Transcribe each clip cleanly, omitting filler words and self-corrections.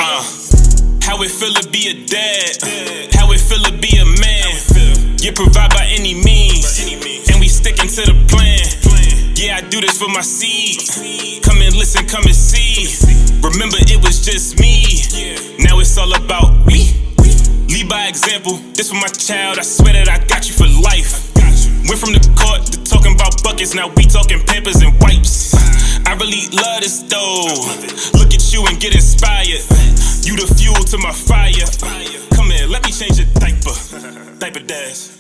How it feel to be a dad, how it feel to be a man. You provide by any means, and we sticking to the plan. Yeah, I do this for my seed. Come and listen, come and see. Remember, it was just me. Now it's all about we. Lead by example. This for my child. I swear that I got you for life. Went from the court to talking about buckets. Now we talking Pampers and wipes. I really love this though. Look at you and get inspired. You the fuel to my fire. Come here, let me change your diaper. Diaper dash.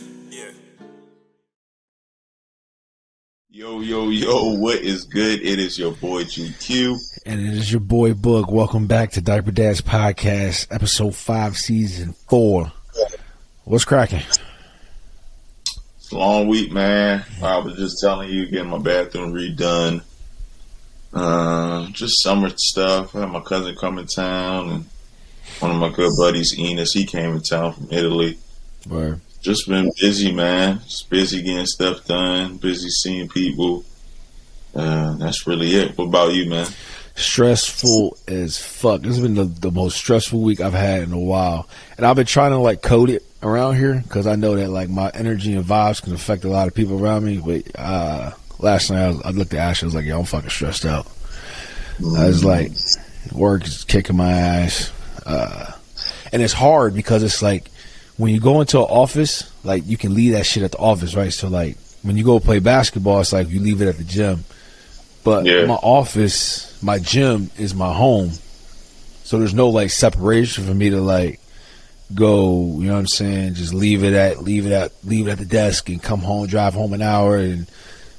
Yo, what is good? It is your boy GQ. And it is your boy Book. Welcome back to Diaper Dash Podcast, episode 5, season 4. What's cracking? It's a long week, man. I was just telling you, getting my bathroom redone. Just summer stuff. I had my cousin come in town, and one of my good buddies, Enos, he came in town from Italy. Word. Just been busy, man. Just busy getting stuff done, busy seeing people. That's really it. What about you, man? Stressful as fuck. This has been the most stressful week I've had in a while. And I've been trying to, code it around here because I know that, my energy and vibes can affect a lot of people around me. But last night I looked at Ash, I was like, yo, I'm fucking stressed out. I was like, work is kicking my ass. And it's hard because it's like, when you go into an office, you can leave that shit at the office, right? So, when you go play basketball, it's like you leave it at the gym. But my office, my gym is my home. So there's no, separation for me to, go, you know what I'm saying, just leave it at the desk and come home, drive home an hour, and,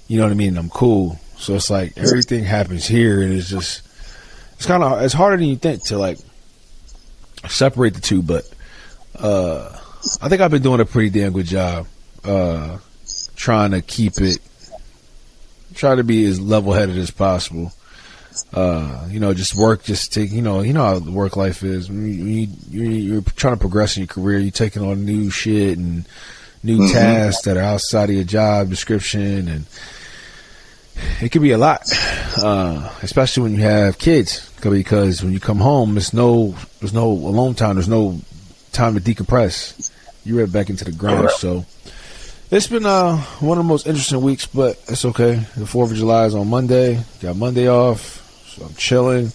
you know what I mean, I'm cool. So it's everything happens here, and it's just, it's harder than you think to, separate the two, but, I think I've been doing a pretty damn good job trying to be as level-headed as possible. Just work, just take, you know how the work life is. You're trying to progress in your career. You're taking on new shit and new tasks that are outside of your job description, and it can be a lot, especially when you have kids. Because when you come home, there's no alone time. There's no time to decompress. You're right back into the grind. So it's been one of the most interesting weeks, but it's okay. The 4th of July is on Monday. Got Monday off, so I'm chilling.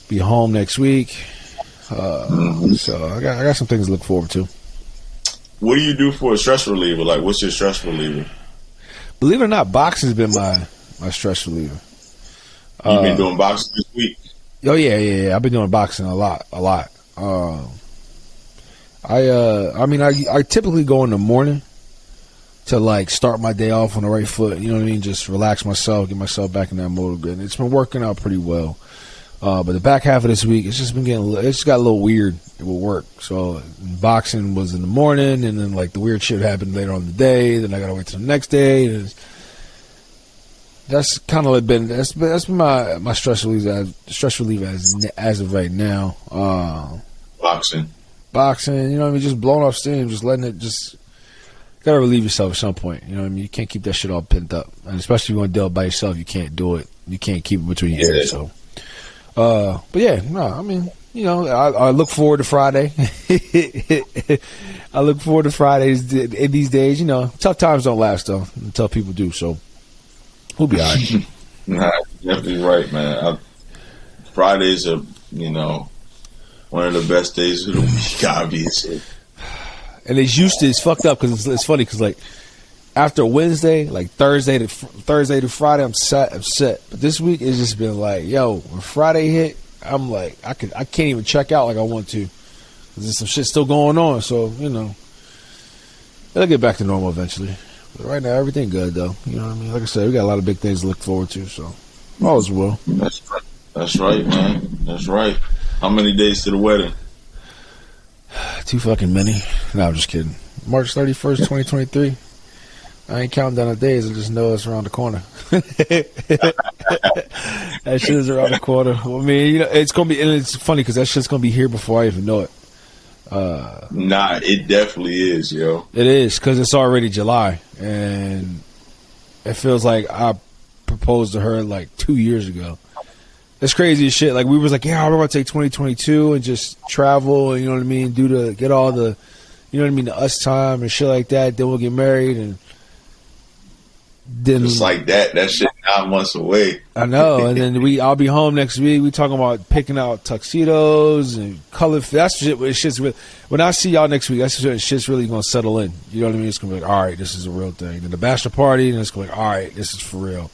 Be home next week. So I got some things to look forward to. What do you do for a stress reliever? What's your stress reliever? Believe it or not, boxing has been my stress reliever. You've been doing boxing this week? Oh yeah. I've been doing boxing a lot. I typically go in the morning to start my day off on the right foot. You know what I mean? Just relax myself, get myself back in that mode again. It's been working out pretty well. But the back half of this week, it's just got a little weird with work. So boxing was in the morning, and then the weird shit happened later on in the day. Then I gotta wait till the next day. And that's kind of been my stress relief as of right now. Boxing, you know what I mean? Just blowing off steam, just letting it gotta relieve yourself at some point. You know what I mean? You can't keep that shit all pent up. And especially if you want to deal by yourself, you can't do it. You can't keep it between your ears. So, but yeah, no, I mean, I look forward to Friday. I look forward to Fridays in these days. Tough times don't last, though, until people do. So, we'll be all right. Nah, you're definitely right, man. Fridays are, one of the best days of the week, obviously. And it's fucked up because it's funny because after Wednesday, Thursday to Friday, I'm set. But this week it's just been when Friday hit, I'm I can't even check out like I want to because there's some shit still going on. So it'll get back to normal eventually. But right now everything good though. You know what I mean? Like I said, we got a lot of big things to look forward to. So all is well. That's right, man. That's right. How many days to the wedding? Too fucking many. No, I'm just kidding. March 31st, 2023. I ain't counting down the days. I just know it's around the corner. That shit is around the corner. I mean, it's going to be, and it's funny because that shit's going to be here before I even know it. Nah, it definitely is, yo. It is because it's already July. And it feels like I proposed to her 2 years ago. It's crazy as shit. Like, we was like, yeah, we're going to take 2022 and just travel, and, you know what I mean, get all the, you know what I mean, the us time and shit like that. Then we'll get married, and then just like that shit 9 months away. I know. And then I'll be home next week. We talking about picking out tuxedos and color. That's shit. Shit's really, when I see y'all next week, that's shit's really gonna settle in. You know what I mean? It's gonna be like, all right, this is a real thing. Then the bachelor party, and it's gonna be like, all right, this is for real.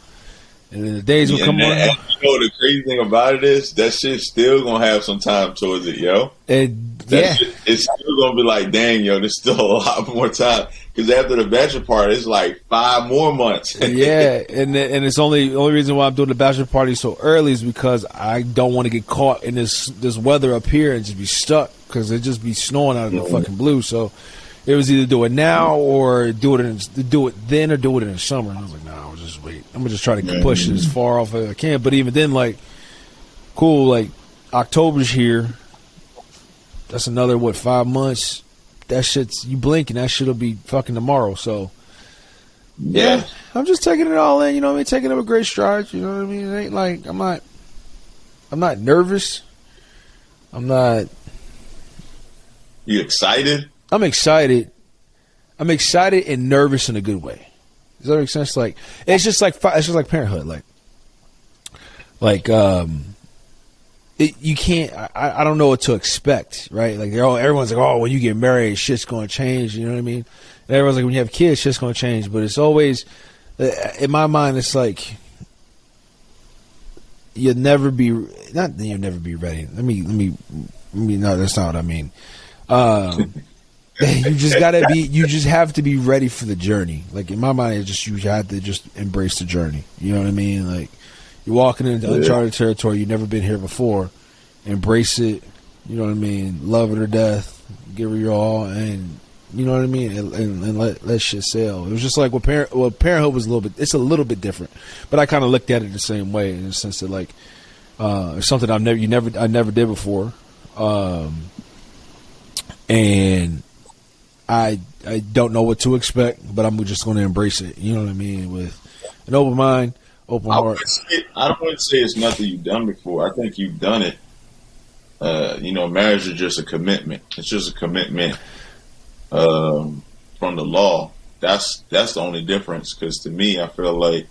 And then the days will come on. And you know the crazy thing about it is that shit's still gonna have some time towards it, yo. And it's still gonna be like, dang, yo, there's still a lot more time. Because after the bachelor party, it's like 5 more months. Yeah, and it's the only reason why I'm doing the bachelor party so early is because I don't want to get caught in this weather up here and just be stuck, because it just be snowing out of the fucking blue. So it was either do it now or do it then or do it in the summer. And I was like, nah, I'll just wait. I'm gonna just try to push it as far off as I can. But even then, like, cool, like October's here. That's another 5 months. That shit's, you blink and that shit'll be fucking tomorrow. So yeah, I'm just taking it all in. You know what I mean? Taking it with great strides. You know what I mean? It ain't like I'm not nervous. I'm not. You excited? I'm excited. I'm excited and nervous in a good way. Does that make sense? Like, it's just like parenthood. You can't. I don't know what to expect, right? Like, everyone's like, oh, when you get married, shit's going to change. You know what I mean? And everyone's like, when you have kids, shit's going to change. But it's always, in my mind, it's like you'll never be ready. Let me. No, that's not what I mean. You just have to be ready for the journey. Like, in my mind, it's just, you have to just embrace the journey. You know what I mean? Like, you're walking into uncharted territory. You've never been here before. Embrace it. You know what I mean? Love her to death. Give her your all, and you know what I mean. And let shit sail. It was just like parenthood was it's a little bit different, but I kind of looked at it the same way, in the sense that, like, it's something I never did before, and I don't know what to expect, but I'm just going to embrace it. You know what I mean? With an open mind. Open heart. I don't want to say it's nothing you've done before. I think you've done it. Marriage is just a commitment. It's just a commitment from the law. That's the only difference. Because to me, I feel like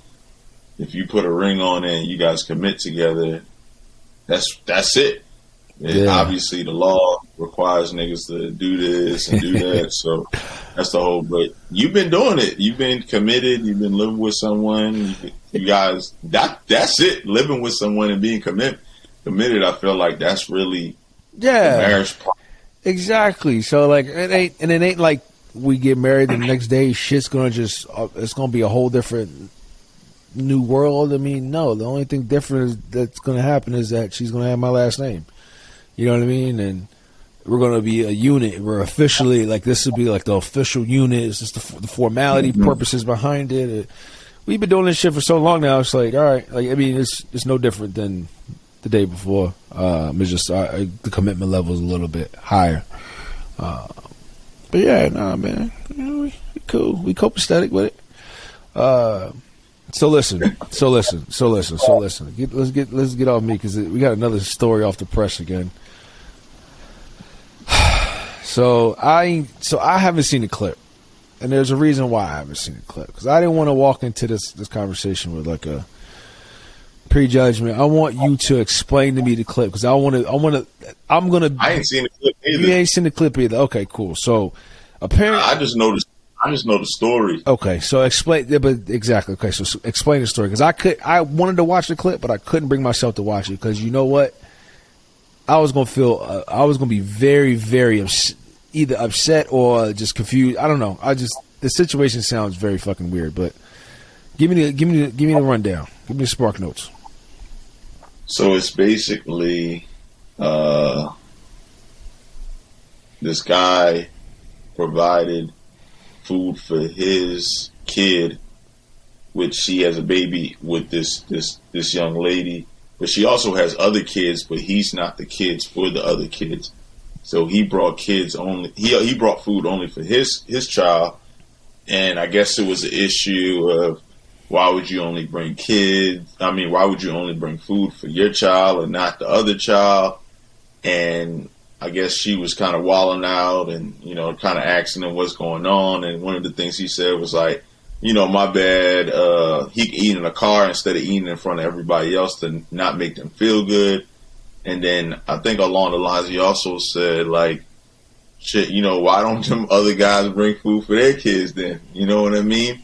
if you put a ring on it and you guys commit together, that's it. Obviously, the law requires niggas to do this and do that. So that's the whole. But you've been doing it. You've been committed. You've been living with someone. You guys, that's it. Living with someone and being committed. I feel like that's really the marriage part. Exactly. So, like, it ain't like we get married and the next day shit's gonna it's gonna be a whole different new world. I mean, no. The only thing different that's gonna happen is that she's gonna have my last name. You know what I mean? And we're going to be a unit. We're officially, like, this would be like the official unit. It's just the formality purposes behind it. We've been doing this shit for so long now. It's like, all right. Like, I mean, it's no different than the day before. It's just the commitment level is a little bit higher. But yeah, nah, man. You know, we cool. We copacetic with it. So listen. Let's get off me, because we got another story off the press again. So I haven't seen the clip, and there's a reason why I haven't seen the clip, because I didn't want to walk into this conversation with like a prejudgment. I want you to explain to me the clip, because I ain't seen the clip either. You ain't seen the clip either. Okay, cool. So apparently, I just know the story. Okay, so explain. But exactly. Okay, so explain the story, because I wanted to watch the clip, but I couldn't bring myself to watch it, because you know what? I was gonna be very, very either upset or just confused. I don't know. The situation sounds very fucking weird. But give me the rundown. Give me the spark notes. So it's basically this guy provided food for his kid, which she has a baby with this young lady, but she also has other kids, but he's not the kids for the other kids. So he brought kids only. He brought food only for his child, and I guess it was an issue of, why would you only bring kids? I mean, why would you only bring food for your child and not the other child? And I guess she was kind of wilding out and, you know, kind of asking him what's going on. And one of the things he said was like, you know, my bad. He could eat in a car instead of eating in front of everybody else to not make them feel good. And then I think along the lines, he also said like, shit, you know, why don't them other guys bring food for their kids then? You know what I mean?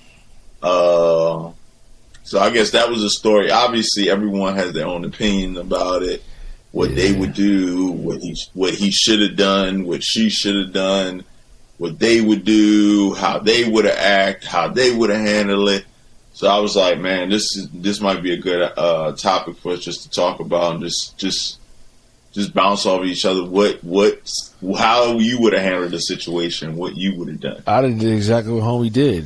So I guess that was a story. Obviously, everyone has their own opinion about it. What they would do, what he should have done, what she should have done, what they would do, how they would have acted, how they would have handled it. So I was like, man, this might be a good topic for us just to talk about and just bounce off each other. How you would have handled the situation, what you would have done. I did exactly what homie did.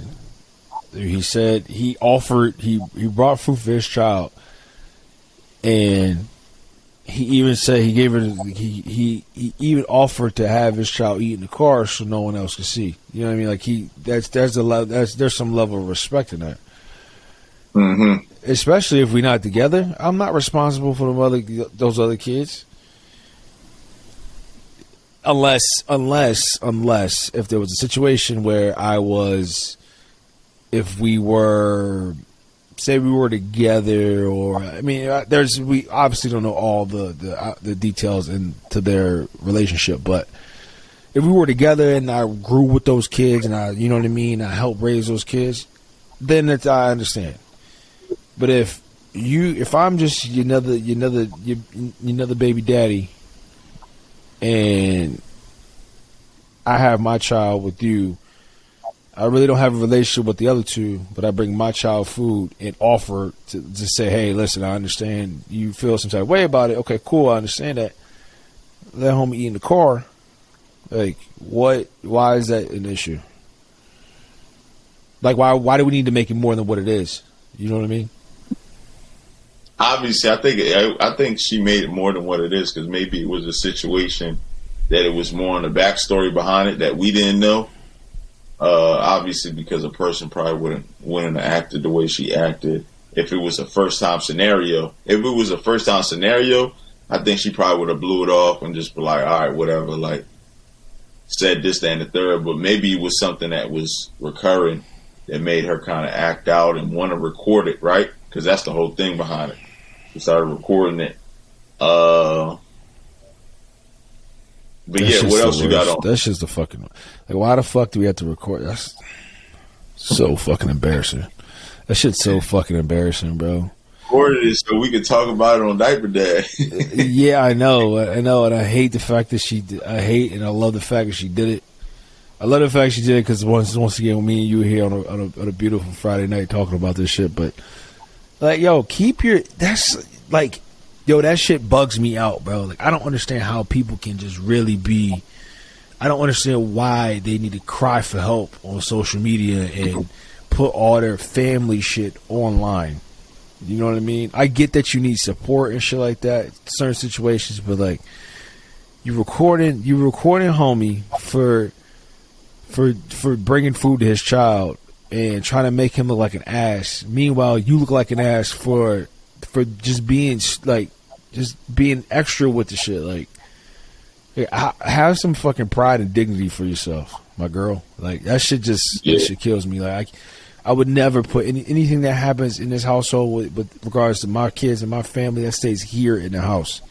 He said he brought food for his child, and he even said he even offered to have his child eat in the car so no one else could see. You know what I mean? Like there's some level of respect in that. Mm-hmm. Especially if we're not together. I'm not responsible for those other kids. Unless if there was a situation where if we were together, or I mean, we obviously don't know all the details into their relationship, but if we were together and I grew with those kids and you know what I mean, I helped raise those kids, then I understand. But if I'm just another baby daddy, and I have my child with you, I really don't have a relationship with the other two, but I bring my child food and offer to say, hey, listen, I understand you feel some type of way about it. Okay, cool, I understand that. Let homie eat in the car. Like, why is that an issue? Like, why do we need to make it more than what it is? You know what I mean? Obviously, I think she made it more than what it is, because maybe it was a situation that it was more on the backstory behind it that we didn't know. Obviously, because a person probably wouldn't have acted the way she acted if it was a first time scenario. If it was a first time scenario, I think she probably would have blew it off and just be like, all right, whatever, like said this, that, and the third. But maybe it was something that was recurring that made her kind of act out and want to record it, right? Because that's the whole thing behind it. She started recording it. But yeah, what else you got on? That's just the fucking, like, why the fuck do we have to record? That's so fucking embarrassing. That shit's so fucking embarrassing, bro. Recorded it so we can talk about it on Diaper Day. Yeah, I know, and I hate the fact that I love the fact that she did it. I love the fact she did it because once again, me and you here on a beautiful Friday night talking about this shit. But like, yo, that shit bugs me out, bro. Like, I don't understand how people can just really be. I don't understand why they need to cry for help on social media and put all their family shit online. You know what I mean? I get that you need support and shit like that in certain situations, but like, you recording homie for bringing food to his child and trying to make him look like an ass. Meanwhile, you look like an ass for just being extra with the shit. Like, have some fucking pride and dignity for yourself, my girl. Like, that shit that shit kills me. Like, I would never put anything that happens in this household with regards to my kids and my family, that stays here in the house.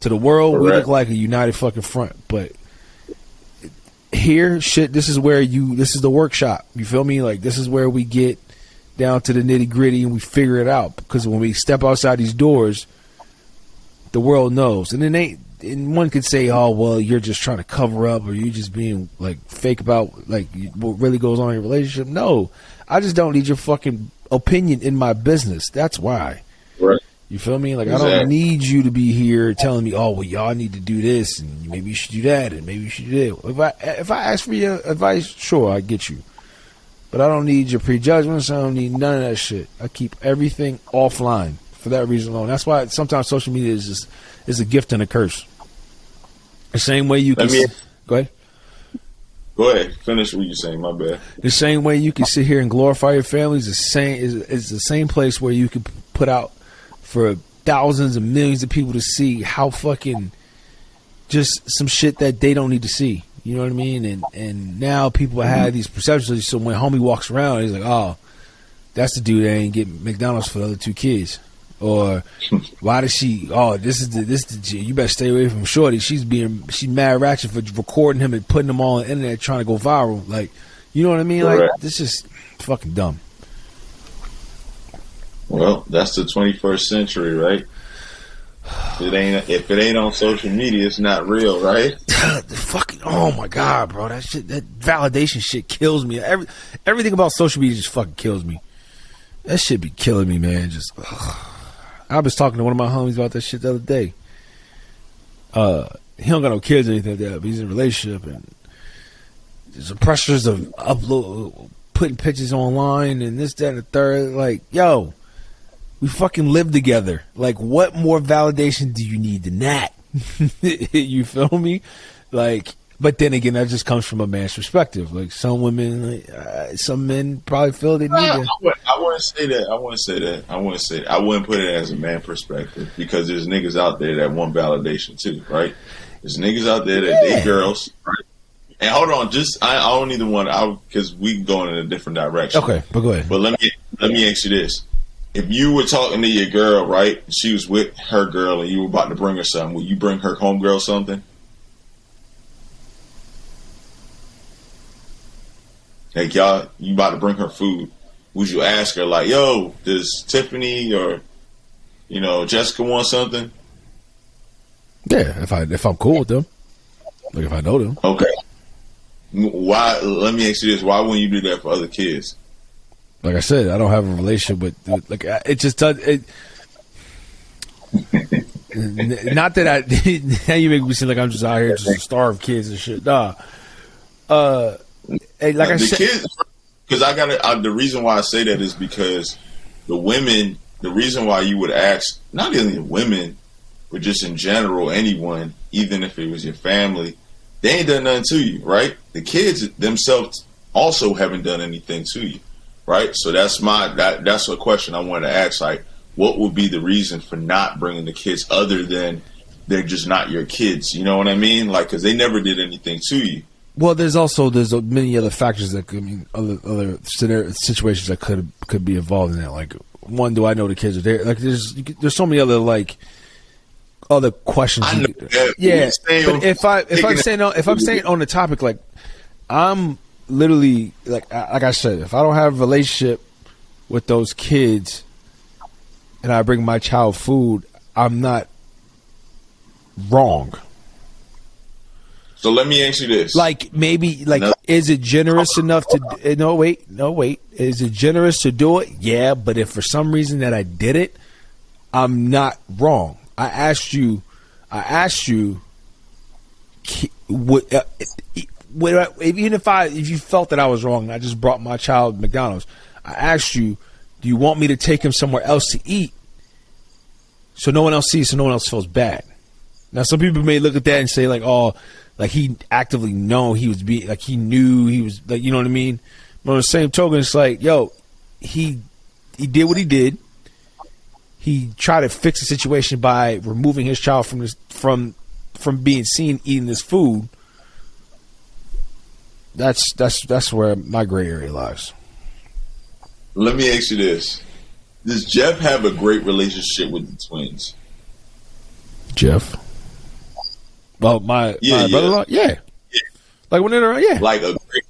To the world, correct, we look like a united fucking front, but here, shit, this is the workshop. You feel me? Like, this is where we get down to the nitty gritty and we figure it out. Because when we step outside these doors, the world knows. And then one could say, oh, well, you're just trying to cover up, or you're just being like fake about like what really goes on in your relationship. No, I just don't need your fucking opinion in my business. That's why. Right. You feel me? Like, exactly. I don't need you to be here telling me, oh, well, y'all need to do this, and maybe you should do that, and maybe you should do that. If I ask for your advice, sure, I get you. But I don't need your prejudgments. I don't need none of that shit. I keep everything offline for that reason alone. That's why sometimes social media is a gift and a curse. The same way you can... Go ahead. Go ahead, finish what you're saying. My bad. The same way you can sit here and glorify your families, is the same place where you can put out for thousands and millions of people to see how fucking just some shit that they don't need to see. You know what I mean? And now people have these perceptions. So when homie walks around, he's like, oh, that's the dude that ain't getting McDonald's for the other two kids. Or why does she? Oh, this is the. You better stay away from Shorty. She's mad ratchet for recording him and putting them all on the internet trying to go viral. Like, you know what I mean? Like, right. This is fucking dumb. Well, that's the 21st century, right? If it ain't on social media, it's not real, right? Fucking, oh my god, bro, that validation shit kills me. Everything about social media just fucking kills me. That shit be killing me, man. Just, I was talking to one of my homies about that shit the other day. He don't got no kids or anything like that, but he's in a relationship, and there's the pressures of putting pictures online and this, that, and the third. Like, yo, we fucking live together. Like, what more validation do you need than that? You feel me? Like, but then again, that just comes from a man's perspective. Like, some women, some men probably feel they need it. I wouldn't say that. I wouldn't put it as a man perspective, because there's niggas out there that want validation too, right? There's niggas out there that date girls, right? And hold on, I don't even want to, because we going in a different direction. Okay, but go ahead. But let me ask you this. If you were talking to your girl, right, and she was with her girl and you were about to bring her something, would you bring her homegirl something? Like, y'all, you about to bring her food. Would you ask her, like, yo, does Tiffany or, Jessica want something? Yeah, if I'm cool with them. Like, if I know them. Okay. Why? Let me ask you this. Why wouldn't you do that for other kids? Like I said, I don't have a relationship with, like, it just does, not that now you make me seem like I'm just out here just to starve kids and shit. Nah. Like I said, kids, because the reason why I say that is because the reason why you would ask, not only the women, but just in general, anyone, even if it was your family, they ain't done nothing to you, right? The kids themselves also haven't done anything to you, right? So that's a question I wanted to ask, like, what would be the reason for not bringing the kids other than they're just not your kids? You know what I mean? Like, because they never did anything to you. Well, there's many other factors that could, other situations that could be involved in that. Like, one, do I know the kids are there? Like, there's so many other, like, other questions. I know that. Yeah, but if I'm saying on the topic, like, I'm literally like I said, if I don't have a relationship with those kids and I bring my child food, I'm not wrong. So let me ask you this. Like, maybe, like, is it generous enough to... No, wait. Is it generous to do it? Yeah, but if for some reason that I did it, I'm not wrong. I asked you, even if you felt that I was wrong and I just brought my child McDonald's, I asked you, do you want me to take him somewhere else to eat so no one else sees, so no one else feels bad? Now, some people may look at that and say, like, oh... like, he actively he knew he was, like, you know what I mean? But on the same token, it's like, yo, he did what he did. He tried to fix the situation by removing his child from being seen eating this food. That's where my gray area lies. Let me ask you this. Does Jeff have a great relationship with the twins? Jeff? Well, my brother-in-law, yeah. Like, when they're around, yeah. Like a great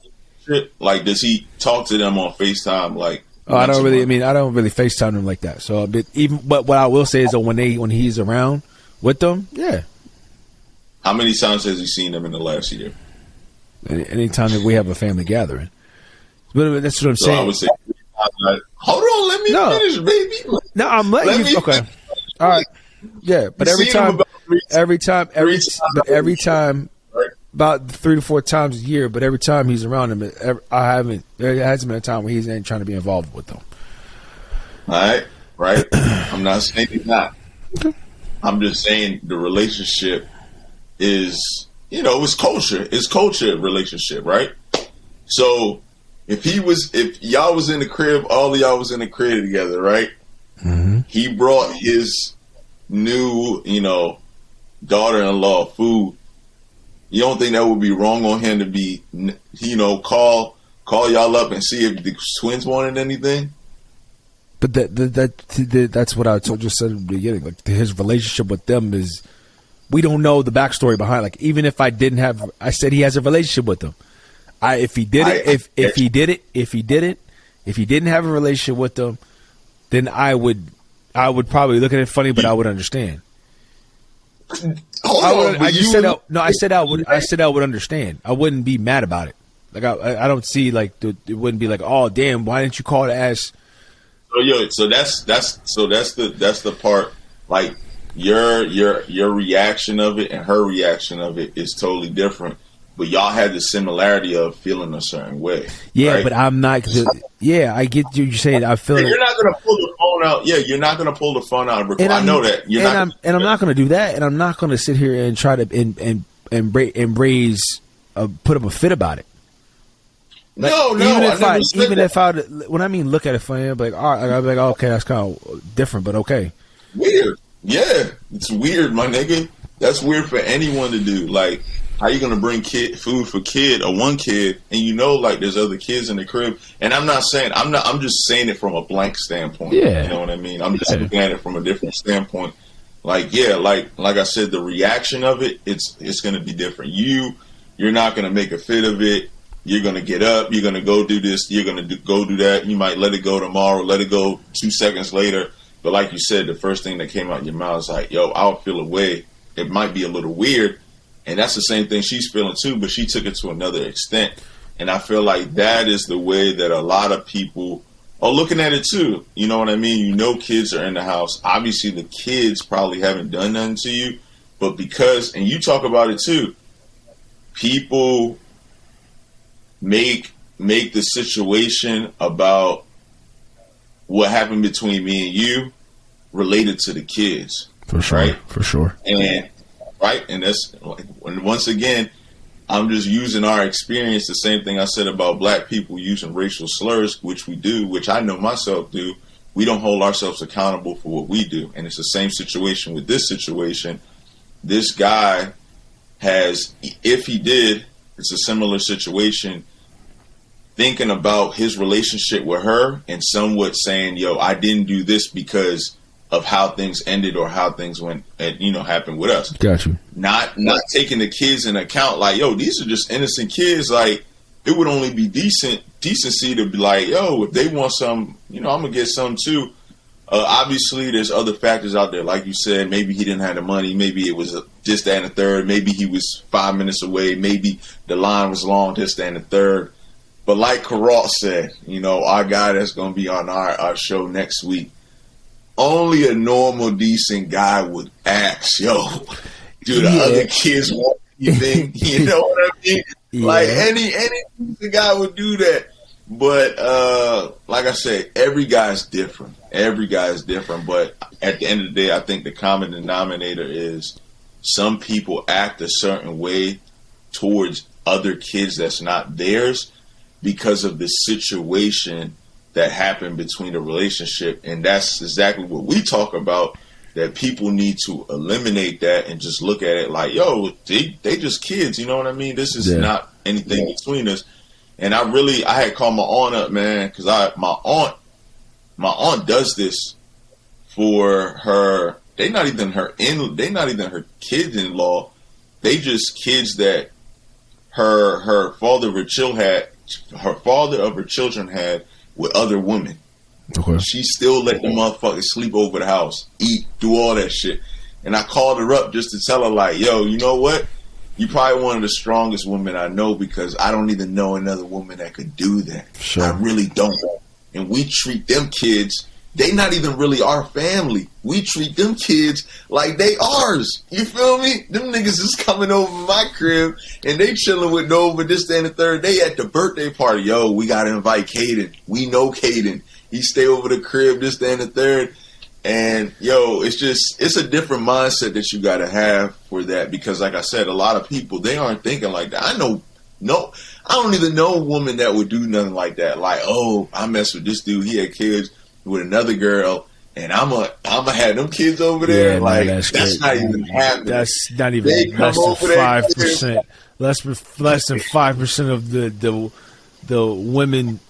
trip. Like, does he talk to them on FaceTime? Like, I don't really FaceTime them like that. So, but what I will say is that when he's around with them, yeah. How many times has he seen them in the last year? Anytime that we have a family gathering. But that's what I'm saying. I would say, hold on, let me finish, baby. No, I'm letting you. Okay. All right. Yeah, but every time, about 3 to 4 times a year. But every time he's around him, there hasn't been a time where he ain't trying to be involved with them. All right. I'm not saying he's not. Okay. I'm just saying the relationship is you know, it's culture. It's culture relationship, right? So if y'all was in the crib, all of y'all was in the crib together, right? Mm-hmm. He brought his new, you know, daughter-in-law food. You don't think that would be wrong on him to be, you know, call y'all up and see if the twins wanted anything? But that's what I just said at the beginning. Like, his relationship with them is, we don't know the backstory behind. Like, even if I didn't have, I said he has a relationship with them. If he didn't have a relationship with them, then I would probably look at it funny, but I would understand. I said I would understand. I wouldn't be mad about it. Like, I don't see, like, it wouldn't be like, oh damn, why didn't you call to ask? So that's the part. Like, your reaction of it and her reaction of it is totally different. But y'all had the similarity of feeling a certain way. Yeah, right? But I'm not. Yeah, I get you saying. I feel. You're not gonna pull the phone out. Yeah, you're not gonna pull the phone out. I know that. I'm not gonna do that, and I'm not gonna sit here and try to put up a fit about it. Like, even if I when I mean look at it funny, I'll be like, all right, I'll be like, okay, that's kind of different, but okay. Weird. Yeah, it's weird, my nigga. That's weird for anyone to do. Like, how you gonna bring food for one kid, and you know, like, there's other kids in the crib? And I'm just saying it from a blank standpoint. Yeah, you know what I mean. I'm just looking at it from a different standpoint. Like, yeah, like I said, the reaction of it, it's gonna be different. You're not gonna make a fit of it. You're gonna get up. You're gonna go do this. You're gonna go do that. You might let it go tomorrow. Let it go 2 seconds later. But like you said, the first thing that came out your mouth is like, yo, I'll feel away. It might be a little weird. And that's the same thing she's feeling too, but she took it to another extent. And I feel like that is the way that a lot of people are looking at it too. You know what I mean? You know, kids are in the house. Obviously, the kids probably haven't done nothing to you. But because, and you talk about it too, people make the situation about what happened between me and you related to the kids. For sure. Right? For sure. And that's like, once again, I'm just using our experience, the same thing I said about black people using racial slurs, which we do, which I know myself do. We don't hold ourselves accountable for what we do. And it's the same situation with this situation. This guy has, if he did, it's a similar situation, thinking about his relationship with her and somewhat saying, yo, I didn't do this because of how things ended or how things went and, you know, happened with us. Got you. Not taking the kids in account, like, yo, these are just innocent kids. Like, it would only be decency to be like, yo, if they want some, you know, I'm gonna get some too. Obviously, there's other factors out there. Like you said, maybe he didn't have the money. Maybe it was this, that, and the third. Maybe he was 5 minutes away. Maybe the line was long, this, that, and the third. But like Karat said, you know, our guy that's going to be on our show next week, only a normal, decent guy would ask, yo, do the other kids want anything? You know what I mean? Yeah. Like, any decent guy would do that. But like I said, every guy's different. Every guy is different. But at the end of the day, I think the common denominator is some people act a certain way towards other kids that's not theirs because of the situation that happened between the relationship. And that's exactly what we talk about, that people need to eliminate that and just look at it like, yo, they just kids, you know what I mean? This is not anything between us. And I had called my aunt up, man, because my aunt does this for her. They not even her kids-in-law. They just kids that her father of her children had with other women. Okay. She still let the motherfuckers sleep over the house, eat, do all that shit. And I called her up just to tell her, like, yo, you know what? You're probably one of the strongest women I know, because I don't even know another woman that could do that. Sure. I really don't. And we treat them kids, they not even really our family. We treat them kids like they ours. You feel me? Them niggas is coming over my crib and they chilling with Nova, this, that, and the third. They at the birthday party. Yo, we got to invite Caden. We know Caden. He stay over the crib, this, that, and the third. And it's a different mindset that you got to have for that, because like I said, a lot of people, they aren't thinking like that. I don't even know a woman that would do nothing like that. Like, oh, I messed with this dude, he had kids with another girl, and I'm gonna have them kids over there. Yeah, like, no, that's not even happening. That's not even less than 5%. Less than 5% of the women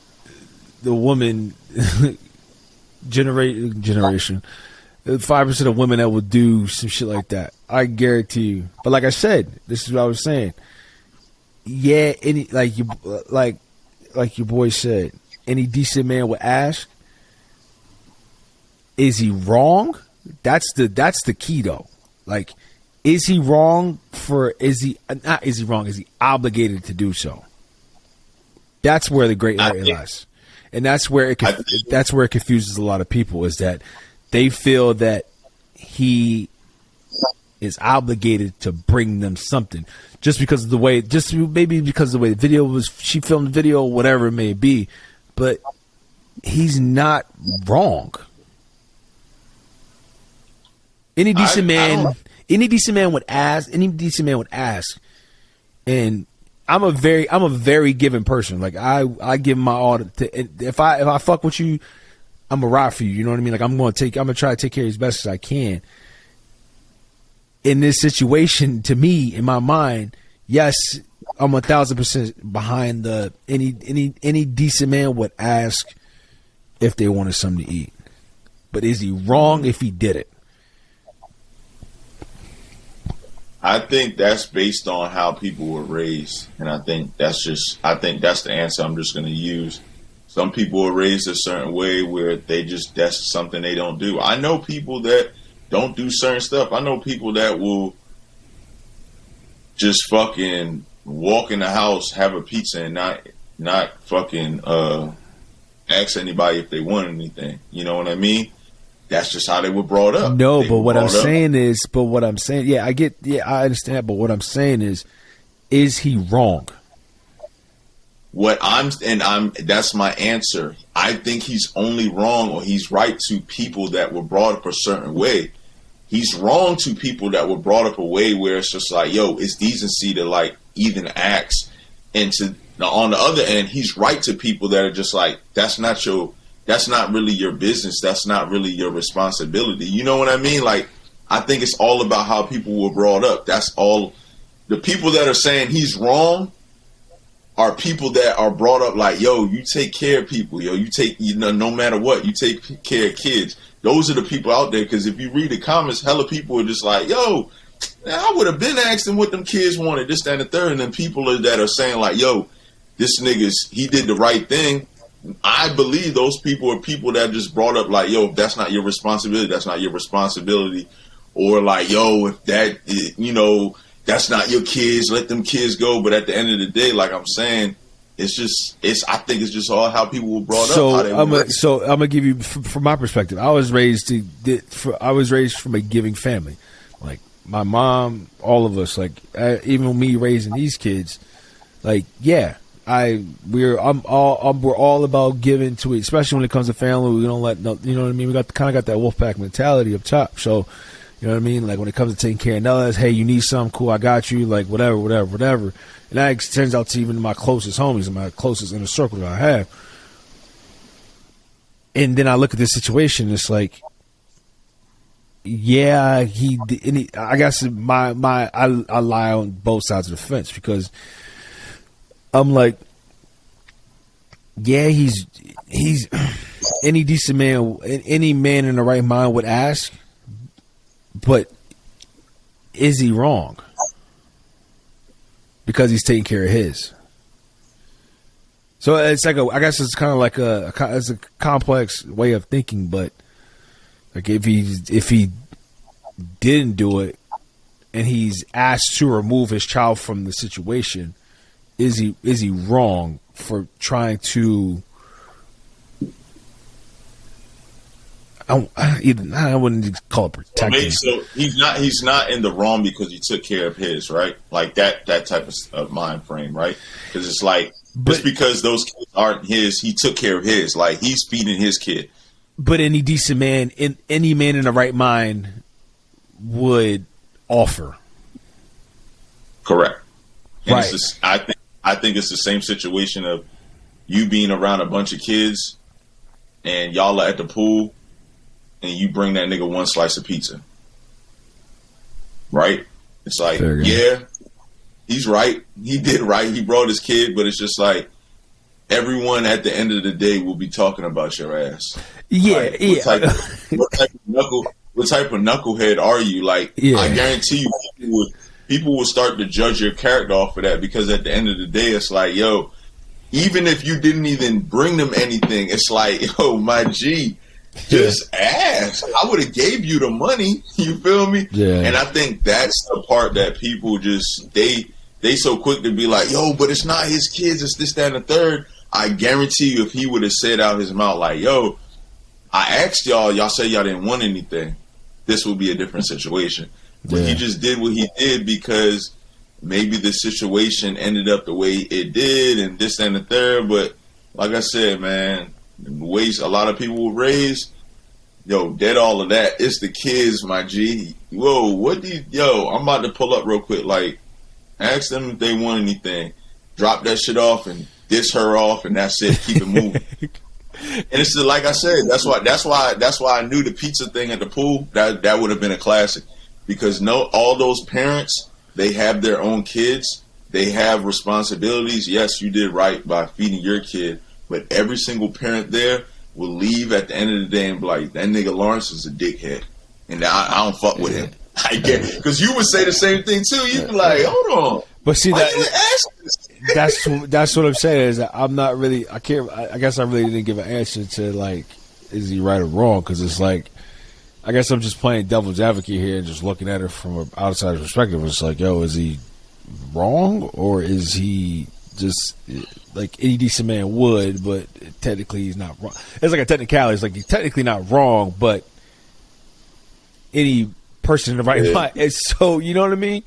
generation. 5% of women that will do some shit like that. I guarantee you. But like I said, this is what I was saying. Yeah, like your boy said, any decent man would ask, is he wrong? That's the key though. Like, is he wrong is he obligated to do so? That's where the gray area lies. And that's where it confuses a lot of people, is that they feel that he is obligated to bring them something just because of the way, the video was, she filmed the video, whatever it may be. But he's not wrong. Any decent man would ask, and I'm a very giving person. Like, I give my all to, if I fuck with you, I'm gonna ride for you. You know what I mean? Like, I'm gonna try to take care of you as best as I can. In this situation, to me, in my mind, yes, I'm 1,000% behind any decent man would ask if they wanted something to eat. But is he wrong if he did it? I think that's based on how people were raised, and I think that's the answer I'm just going to use. Some people were raised a certain way where that's something they don't do. I know people that don't do certain stuff. I know people that will just fucking walk in the house, have a pizza, and not fucking ask anybody if they want anything. You know what I mean? That's just how they were brought up. No, but what I'm saying, yeah, I understand that, but what I'm saying is he wrong? That's my answer. I think he's only wrong, or he's right to people that were brought up a certain way. He's wrong to people that were brought up a way where it's just like, yo, it's decency to like even ask. And on the other end, he's right to people that are just like, that's not really your business. That's not really your responsibility. You know what I mean? Like, I think it's all about how people were brought up. That's all. The people that are saying he's wrong are people that are brought up like, yo, you take care of people. Yo, no matter what, you take care of kids. Those are the people out there. Because if you read the comments, hella people are just like, yo, man, I would have been asking what them kids wanted, this, that, and the third. And then people that are saying like, yo, this he did the right thing. I believe those people are people that just brought up like, yo, if that's not your responsibility, that's not your responsibility. Or like, yo, if that's not your kids, let them kids go. But at the end of the day, like I'm saying, I think it's just all how people were brought up. So I'm gonna give you, from my perspective, I was raised from a giving family. Like, my mom, all of us, like, even me raising these kids, like, yeah. We're all about giving to it, especially when it comes to family. We don't let no, you know what I mean. We got that Wolfpack mentality up top. So, you know what I mean. Like, when it comes to taking care of others, hey, you need something, cool, I got you. Like, whatever. And that extends out to even my closest homies and my closest inner circle that I have. And then I look at this situation, it's like, yeah, I guess I lie on both sides of the fence, because I'm like, yeah, he's any decent man, any man in the right mind would ask, but is he wrong? Because he's taking care of his. So it's like I guess it's kind of like it's a complex way of thinking, but like if he didn't do it and he's asked to remove his child from the situation, is he wrong for trying to? I wouldn't call it protecting. So he's not in the wrong because he took care of his, right? Like that type of mind frame, right? Because it's like, just because those kids aren't his, he took care of his. Like, he's feeding his kid. But any decent man, any man in the right mind would offer. Correct. And Right. I think it's the same situation of you being around a bunch of kids and y'all are at the pool and you bring that nigga one slice of pizza. Right? It's like, yeah, he's right. He did right. He brought his kid, but it's just like everyone at the end of the day will be talking about your ass. Yeah, like, yeah. What type of knucklehead are you? Like, Yeah. I guarantee you people will start to judge your character off of that, because at the end of the day, it's like, yo, even if you didn't even bring them anything, it's like, yo, my G, just ask. I would have gave you the money. You feel me? Yeah. And I think that's the part that people just, they so quick to be like, yo, but it's not his kids, it's this, that, and the third. I guarantee you, if he would have said out his mouth like, yo, I asked y'all say y'all didn't want anything, this would be a different situation. But he just did what he did because maybe the situation ended up the way it did and this, that, and the third. But like I said, man, the ways a lot of people were raised, yo, dead all of that. It's the kids, my G. Whoa, I'm about to pull up real quick. Like, ask them if they want anything. Drop that shit off and diss her off, and that's it. Keep it moving. And it's like I said, that's why I knew the pizza thing at the pool, that would have been a classic. Because all those parents, they have their own kids. They have responsibilities. Yes, you did right by feeding your kid, but every single parent there will leave at the end of the day and be like, that nigga Lawrence is a dickhead, and I don't fuck with him. I get, because you would say the same thing too. You'd be like, hold on. But see, that's that's what I'm saying is that I'm not really. I guess I really didn't give an answer to like, is he right or wrong? Because it's like, I guess I'm just playing devil's advocate here and just looking at it from an outsider's perspective. It's like, yo, is he wrong, or is he just like any decent man would, but technically he's not wrong? It's like a technicality. It's like he's technically not wrong, but any person in the right mind. It's so, you know what I mean?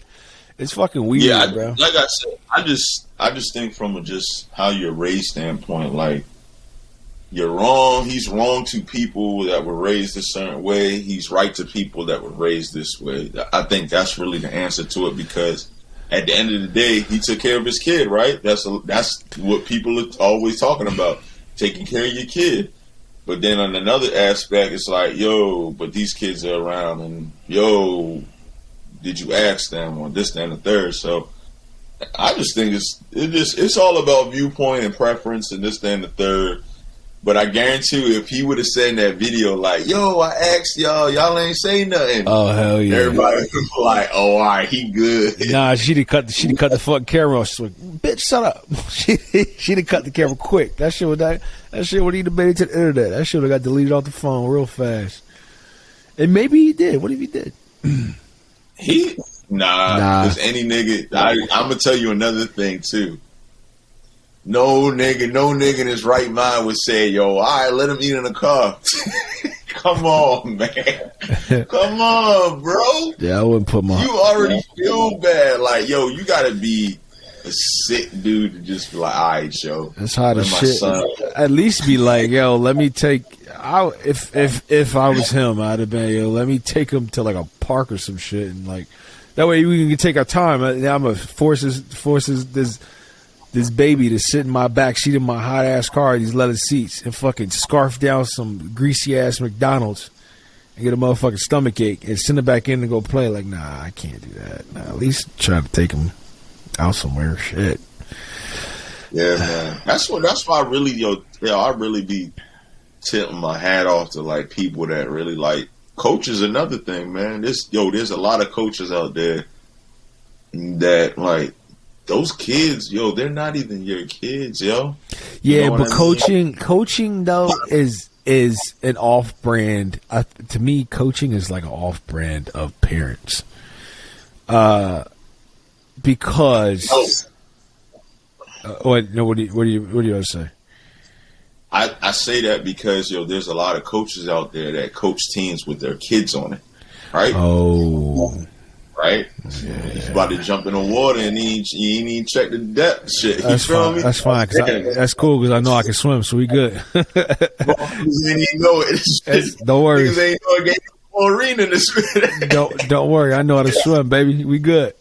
It's fucking weird, bro. Like I said, I just think from just how you're raised standpoint, like, you're wrong. He's wrong to people that were raised a certain way. He's right to people that were raised this way. I think that's really the answer to it, because at the end of the day, he took care of his kid, right? That's what people are always talking about, taking care of your kid. But then on another aspect, it's like, yo, but these kids are around, and yo, did you ask them, or this, that, and the third? So I just think it's all about viewpoint and preference and this, that, and the third. But I guarantee you, if he would have said in that video, like, yo, I asked y'all ain't say nothing. Oh, hell yeah. Everybody was like, oh, all right, he good. Nah, she'd cut the fucking camera off. She's like, bitch, shut up. She'd have cut the camera quick. That shit would have made it to the internet. That shit would have got deleted off the phone real fast. And maybe he did. What if he did? Nah. Because any nigga, I'm going to tell you another thing, too. No nigga in his right mind would say, yo, all right, let him eat in the car. Come on, man. Come on, bro. Yeah, I wouldn't put my... You already feel bad. Like, yo, you got to be a sick dude to just be like, all right, yo. That's hard as shit. At least be like, yo, let me take... If I was him, I'd have been, yo, let me take him to like a park or some shit. And like, that way we can take our time. Now I'm going to forces this baby to sit in my back seat in my hot ass car, these leather seats, and fucking scarf down some greasy ass McDonald's and get a motherfucking stomach ache and send it back in and go play. Like, nah, I can't do that. Nah, at least try to take him out somewhere. Shit. Yeah, man. That's why I really, I really be tipping my hat off to like people that really like coaches. Another thing, man. There's a lot of coaches out there that like. Those kids, they're not even your kids, yo. Yeah, you know but coaching though is an off-brand. To me, coaching is like an off-brand of parents. Because what do you say? I say that because there's a lot of coaches out there that coach teams with their kids on it, right? Oh, right? He's about to jump in the water and he ain't even check the depth shit. That's you feel fine. me? That's fine. That's cool because I know I can swim, so we good. Motherfuckers ain't even know it. Don't worry. Niggas ain't know it gave arena in this. Don't worry. I know how to swim, baby. We good.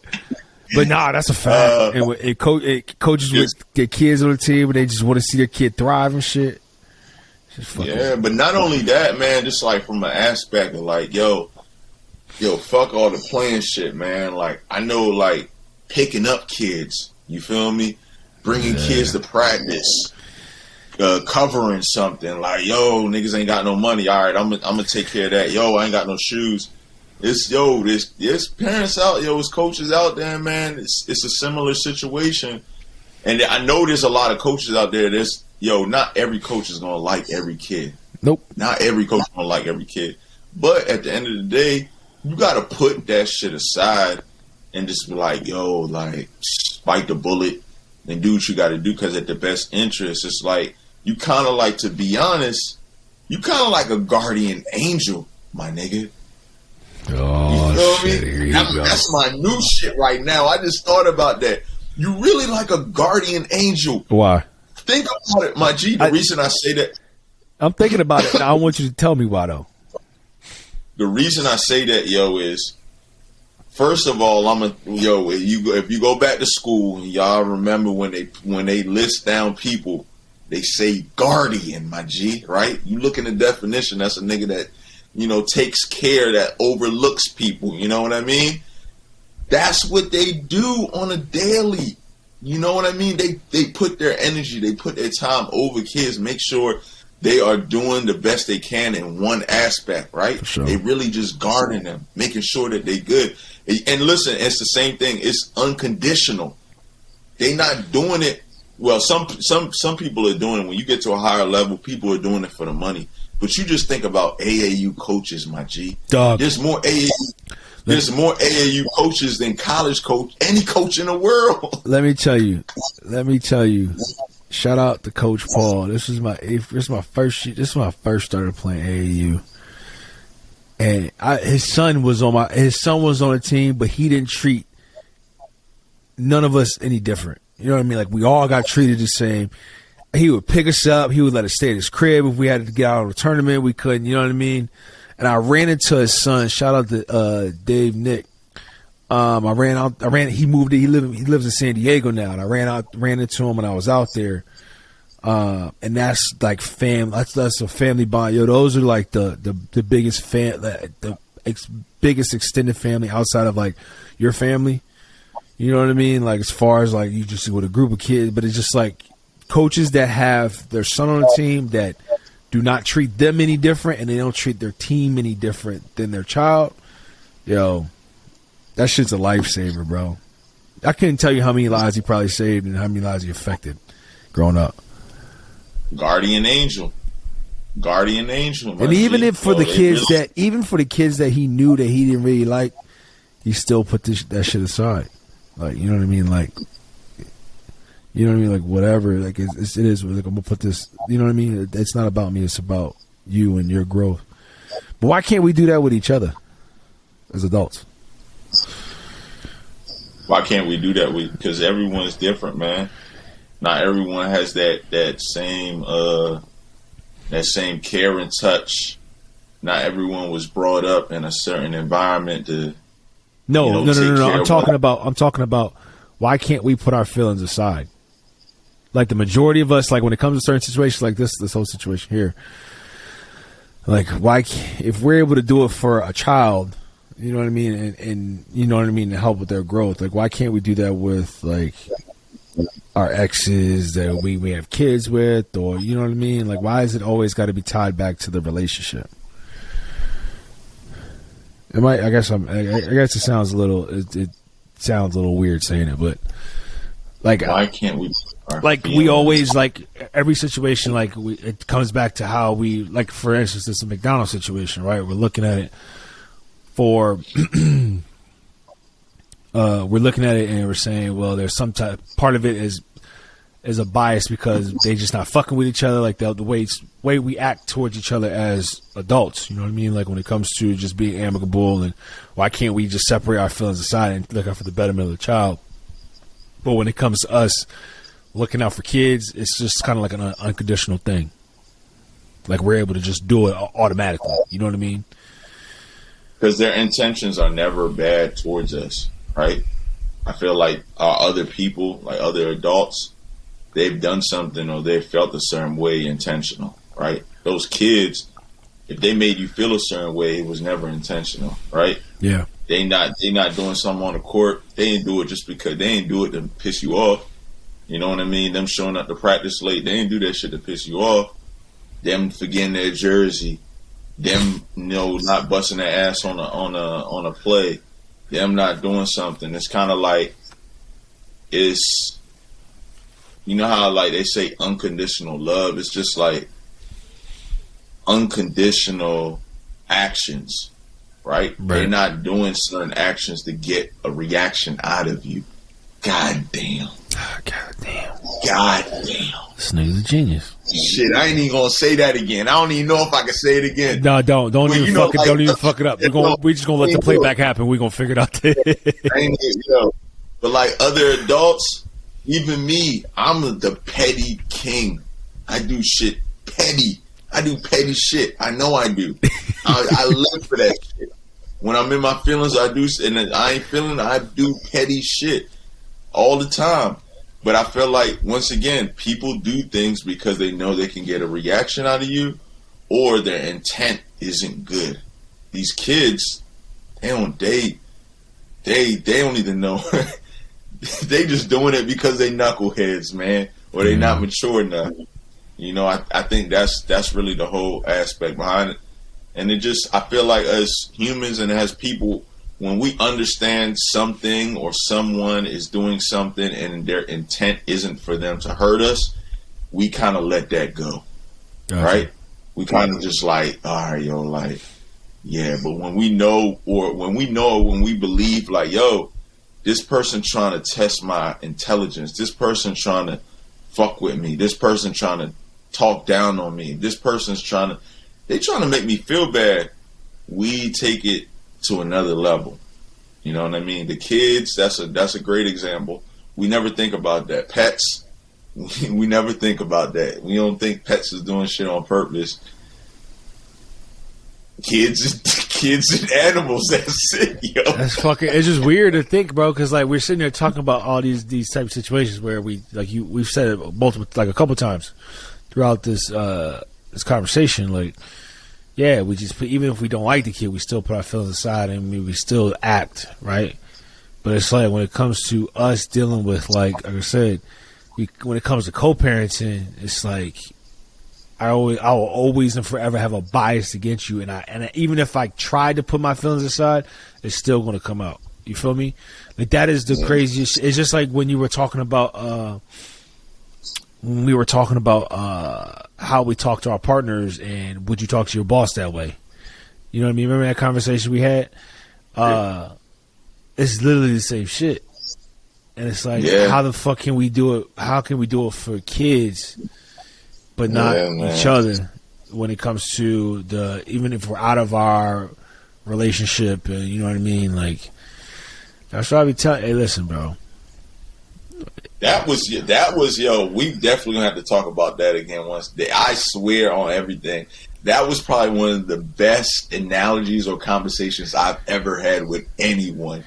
But nah, that's a fact. And coaches would get kids on the team, but they just want to see their kid thrive and shit. Yeah, but not only that, man. Just like from an aspect of like, yo, fuck all the playing shit, man. Like I know, like picking up kids. You feel me? Bringing kids to practice, covering something. Like, yo, niggas ain't got no money. All right, I'm gonna take care of that. Yo, I ain't got no shoes. There's parents out, there's coaches out there, man. It's a similar situation, and I know there's a lot of coaches out there. Not every coach is gonna like every kid. Nope. Not every coach is gonna like every kid. But at the end of the day, you gotta put that shit aside and just be like, yo, like bite the bullet and do what you gotta do because at the best interest, it's like you kind of like, to be honest, you kind of like a guardian angel, my nigga. Oh, you feel shit, me? here you go. That's my new shit right now. I just thought about that. You really like a guardian angel. Why? Think about it, my G. The reason I say that. I'm thinking about it. Now I want you to tell me why, though. The reason I say that, is, first of all, if you go back to school, y'all remember when they list down people, they say guardian, my G, right? You look in the definition, that's a nigga that, takes care, that overlooks people. You know what I mean? That's what they do on a daily. You know what I mean? They put their energy, they put their time over kids, make sure they are doing the best they can in one aspect, right? Sure. They really just guarding them, making sure that they good. And listen, it's the same thing. It's unconditional. They not doing it. Well, some people are doing it. When you get to a higher level, people are doing it for the money. But you just think about AAU coaches, my G. Dog. There's more AAU coaches than college coach, any coach in the world. Let me tell you. Shout out to Coach Paul. This is my first started playing AAU. And his son was on the team, but he didn't treat none of us any different. You know what I mean? Like we all got treated the same. He would pick us up. He would let us stay at his crib. If we had to get out of the tournament, we couldn't. You know what I mean? And I ran into his son. Shout out to Dave Nick. He moved. He lives in San Diego now. And I ran into him when I was out there. And that's like that's a family bond. Yo, those are like the biggest biggest extended family outside of like your family. You know what I mean? Like as far as like you just with a group of kids, but it's just like coaches that have their son on the team that do not treat them any different and they don't treat their team any different than their child. Yo, that shit's a lifesaver, bro. I couldn't tell you how many lives he probably saved and how many lives he affected growing up. Guardian angel. And even for the kids that he knew that he didn't really like, he still put that shit aside. Like, you know what I mean? Like, you know what I mean? Like, whatever. Like, it is. Like, I'm gonna put this. You know what I mean? It's not about me. It's about you and your growth. But why can't we do that with each other as adults? Why can't we do that? Because everyone's different, man. Not everyone has that same care and touch. Not everyone was brought up in a certain environment to. No. I'm talking about why can't we put our feelings aside? Like the majority of us, like when it comes to certain situations like this whole situation here, like if we're able to do it for a child, you know what I mean, and you know what I mean, to help with their growth, like why can't we do that with like our exes that we have kids with, or you know what I mean? Like why is it always got to be tied back to the relationship? I guess it sounds a little. It sounds a little weird saying it, but like, why can't we? Like we always like every situation. Like it comes back to how we like. For instance, it's a McDonald's situation, right? We're looking at it for. We're looking at it and we're saying, well, there's some type. Part of it is is a bias because they just not fucking with each other, like the way we act towards each other as adults. You know what I mean? Like when it comes to just being amicable, and why can't we just separate our feelings aside and look out for the betterment of the child? But when it comes to us looking out for kids, it's just kind of like an unconditional thing. Like we're able to just do it automatically. You know what I mean? Because their intentions are never bad towards us, right? I feel like other people, like other adults, they've done something or they felt a certain way intentional, right? Those kids, if they made you feel a certain way, it was never intentional, right? Yeah. They not doing something on the court. They ain't do it just because they ain't do it to piss you off. You know what I mean? Them showing up to practice late, they ain't do that shit to piss you off. Them forgetting their jersey, them not busting their ass on a play, them not doing something. It's kind of like it's. You know how like they say unconditional love? It's just like unconditional actions, right? They're not doing certain actions to get a reaction out of you. God damn. God damn. God damn. This nigga's a genius. Shit, I ain't even gonna say that again. I don't even know if I can say it again. No, don't even fuck it. Don't even fuck it up. We're just gonna let the playback happen. We're gonna figure it out. But like other adults, even me, I'm the petty king. I do shit petty. I do petty shit. I know I do. I live for that shit. When I'm in my feelings, I do, and I ain't feeling, I do petty shit all the time. But I feel like, once again, people do things because they know they can get a reaction out of you, or their intent isn't good. These kids, they don't even know. They just doing it because they knuckleheads, man, or they not mature enough. You know, I think that's really the whole aspect behind it. And I feel like as humans and as people, when we understand something or someone is doing something and their intent isn't for them to hurt us, we kind of let that go, right? We kind of just like, all right, yo, like, yeah. But when we believe, like, yo, this person trying to test my intelligence, this person trying to fuck with me, this person trying to talk down on me, this person's trying to make me feel bad, we take it to another level. You know what I mean? The kids, that's a great example. We never think about that. Pets, we never think about that. We don't think pets is doing shit on purpose. Kids and animals, that's it, yo. That's fucking. It's just weird to think, bro, because like we're sitting there talking about all these type of situations where we've said it a couple times throughout this conversation, like. Yeah, we just even if we don't like the kid, we still put our feelings aside and we still act, right? But it's like when it comes to us dealing with, like I said, when it comes to co-parenting, it's like I will always and forever have a bias against you, and even if I tried to put my feelings aside, it's still going to come out. You feel me? Like that is the craziest. It's just like when you were talking about. When we were talking about how we talk to our partners and would you talk to your boss that way? You know what I mean? Remember that conversation we had? It's literally the same shit. And it's like, how the fuck can we do it? How can we do it for kids, but not each other when it comes to even if we're out of our relationship, and you know what I mean? Like, that's why I be telling, hey, listen, bro. That was yo. We definitely gonna have to talk about that again once. I swear on everything. That was probably one of the best analogies or conversations I've ever had with anyone.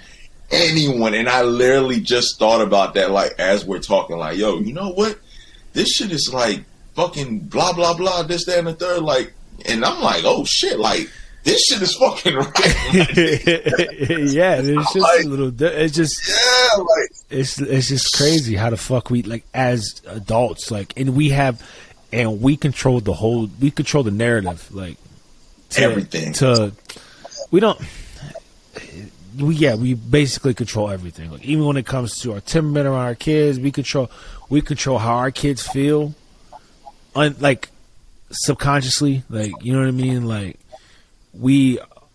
And I literally just thought about that, like as we're talking, like, yo, you know what? This shit is like fucking blah blah blah. This, that, and the third. Like, and I'm like, oh shit, like. This shit is fucking right. Yeah, it's just like, a little. It's just it's just crazy how the fuck we like as adults like, and we control the whole. We control the narrative, like everything. We basically control everything. Like even when it comes to our temperament around our kids, we control how our kids feel, like subconsciously. Like you know what I mean, like.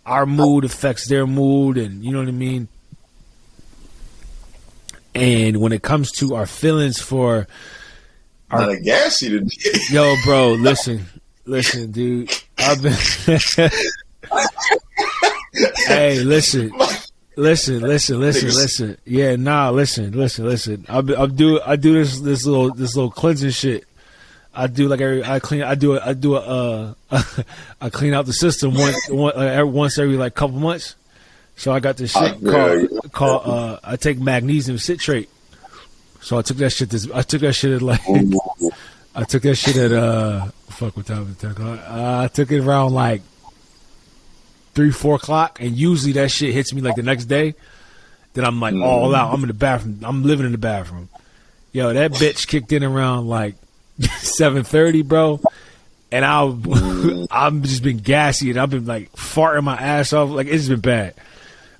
Our mood affects their mood, and you know what I mean. And when it comes to our feelings for Kind of gassy today. Yo, bro, listen, dude. I've been. Hey, listen. Yeah, nah, listen. I do this little cleansing shit. I clean out the system once every like couple months. So I got this shit called I take magnesium citrate. So I took that shit at I took that shit at fuck, what time is it? I took it around like 3-4 o'clock, and usually that shit hits me like the next day. Then I'm like all out. I'm in the bathroom. I'm living in the bathroom. Yo, that bitch kicked in around like 7:30, bro. And I've just been gassy, and I've been like farting my ass off. Like, it's been bad.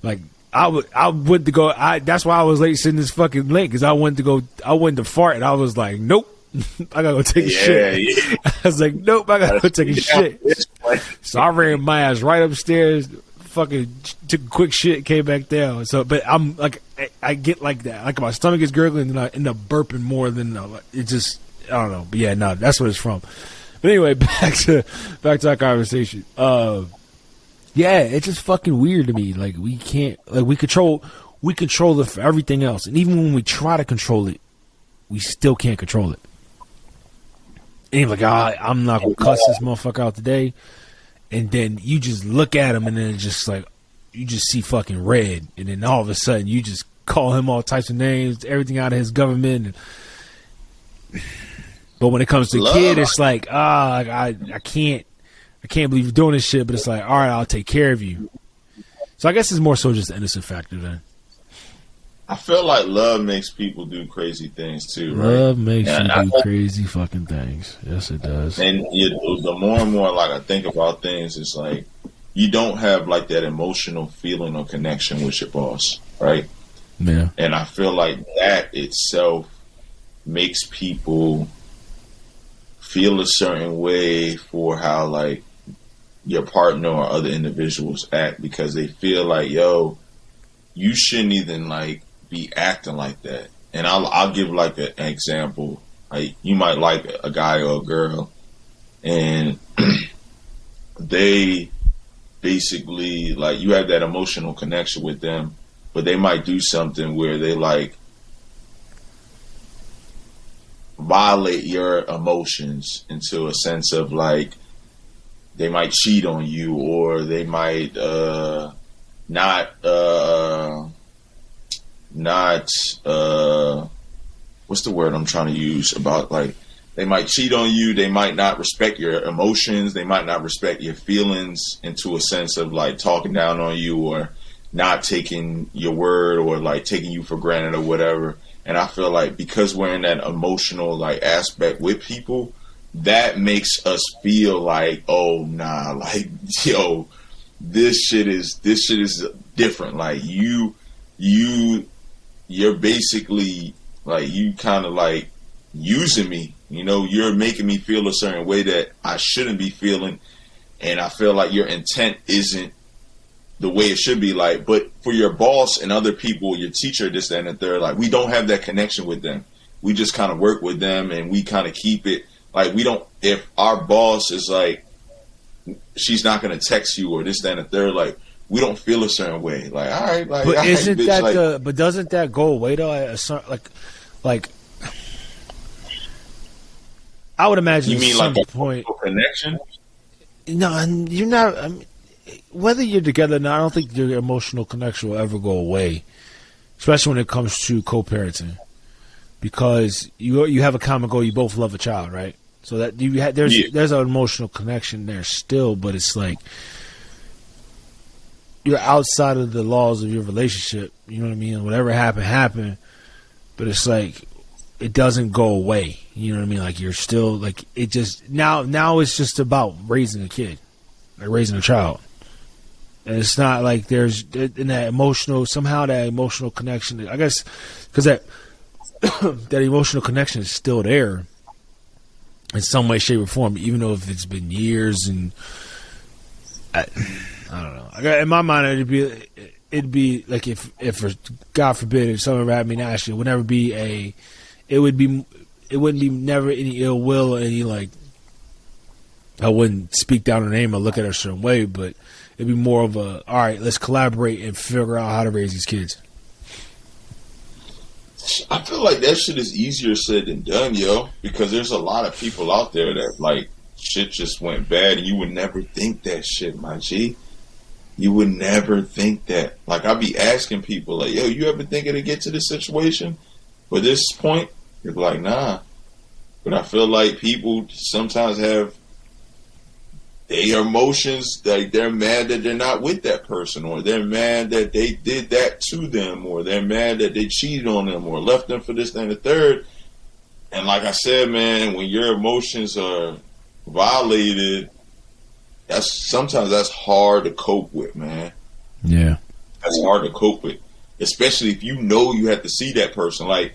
Like, I went to go. That's why I was late sitting this fucking late, because I went to fart, and I was like, nope. I gotta go take a shit. Yeah. I was like, nope, I gotta go take a shit. So I ran my ass right upstairs, fucking took a quick shit, came back down. So, but I'm like, I get like that. Like, my stomach is gurgling, and I end up burping more than it just. I don't know, but yeah, no, that's what it's from. But anyway, back to our conversation. Yeah, it's just fucking weird to me. Like, we can't, like, we control it for everything else, and even when we try to control it, we still can't control it. And you're like, I'm not gonna cuss this motherfucker out today, and then you just look at him, and then it's just like you just see fucking red, and then all of a sudden you just call him all types of names, everything out of his government. But when it comes to a kid, it's like, I can't believe you're doing this shit. But it's like, all right, I'll take care of you. So I guess it's more so just the innocent factor then. I feel like love makes people do crazy things too, right? Love makes you do crazy fucking things. Yes, it does. And the more and more like I think about things, it's like you don't have like that emotional feeling or connection with your boss, right? Yeah. And I feel like that itself makes people feel a certain way for how like your partner or other individuals act, because they feel like, yo, you shouldn't even like be acting like that. And I'll give like an example. Like, you might like a guy or a girl, and they basically like, you have that emotional connection with them, but they might do something where they like violate your emotions into a sense of like, they might cheat on you, or they might not what's the word I'm trying to use, about like, they might cheat on you, they might not respect your emotions, they might not respect your feelings, into a sense of like talking down on you, or not taking your word, or like taking you for granted, or whatever. And I feel like because we're in that emotional like aspect with people, that makes us feel like, oh nah, like, yo, this shit is different. Like, you're basically like, you kind of like using me, you know, you're making me feel a certain way that I shouldn't be feeling. And I feel like your intent isn't the way it should be. Like, but for your boss and other people, your teacher, this, that, and the third, like, we don't have that connection with them. We just kind of work with them, and we kind of keep it like, we don't, if our boss is like, she's not going to text you or this, that, and the third, like, we don't feel a certain way. Like, all right, like, but isn't bitch, that like, but doesn't that go away though? At a certain, like, I would imagine. You mean at some like point, a connection? No, you're not. I mean, whether you're together or not, I don't think your emotional connection will ever go away, especially when it comes to co-parenting, because you have a common goal. You both love a child, right? So that there's an emotional connection there still, but it's like you're outside of the laws of your relationship. You know what I mean? Whatever happened. But it's like, it doesn't go away. You know what I mean? Like, you're still like, it just now it's just about raising a kid, like raising a child. And it's not like there's in that emotional connection. I guess because that emotional connection is still there in some way, shape, or form, even though if it's been years. And I don't know. In my mind, it'd be like if God forbid, if someone ever had me, actually, it would it wouldn't be never any ill will or any like. I wouldn't speak down her name or look at her a certain way, but it'd be more of a, all right, let's collaborate and figure out how to raise these kids. I feel like that shit is easier said than done, yo, because there's a lot of people out there that, like, shit just went bad, and you would never think that shit, my G. You would never think that. Like, I'd be asking people, like, yo, you ever thinking to get to this situation? But this point, you're like, nah. But I feel like people sometimes have their emotions, like they're mad that they're not with that person, or they're mad that they did that to them, or they're mad that they cheated on them, or left them for this, that, and the third. And like I said, man, when your emotions are violated, sometimes that's hard to cope with, man. Yeah. That's hard to cope with. Especially if you know you have to see that person. Like,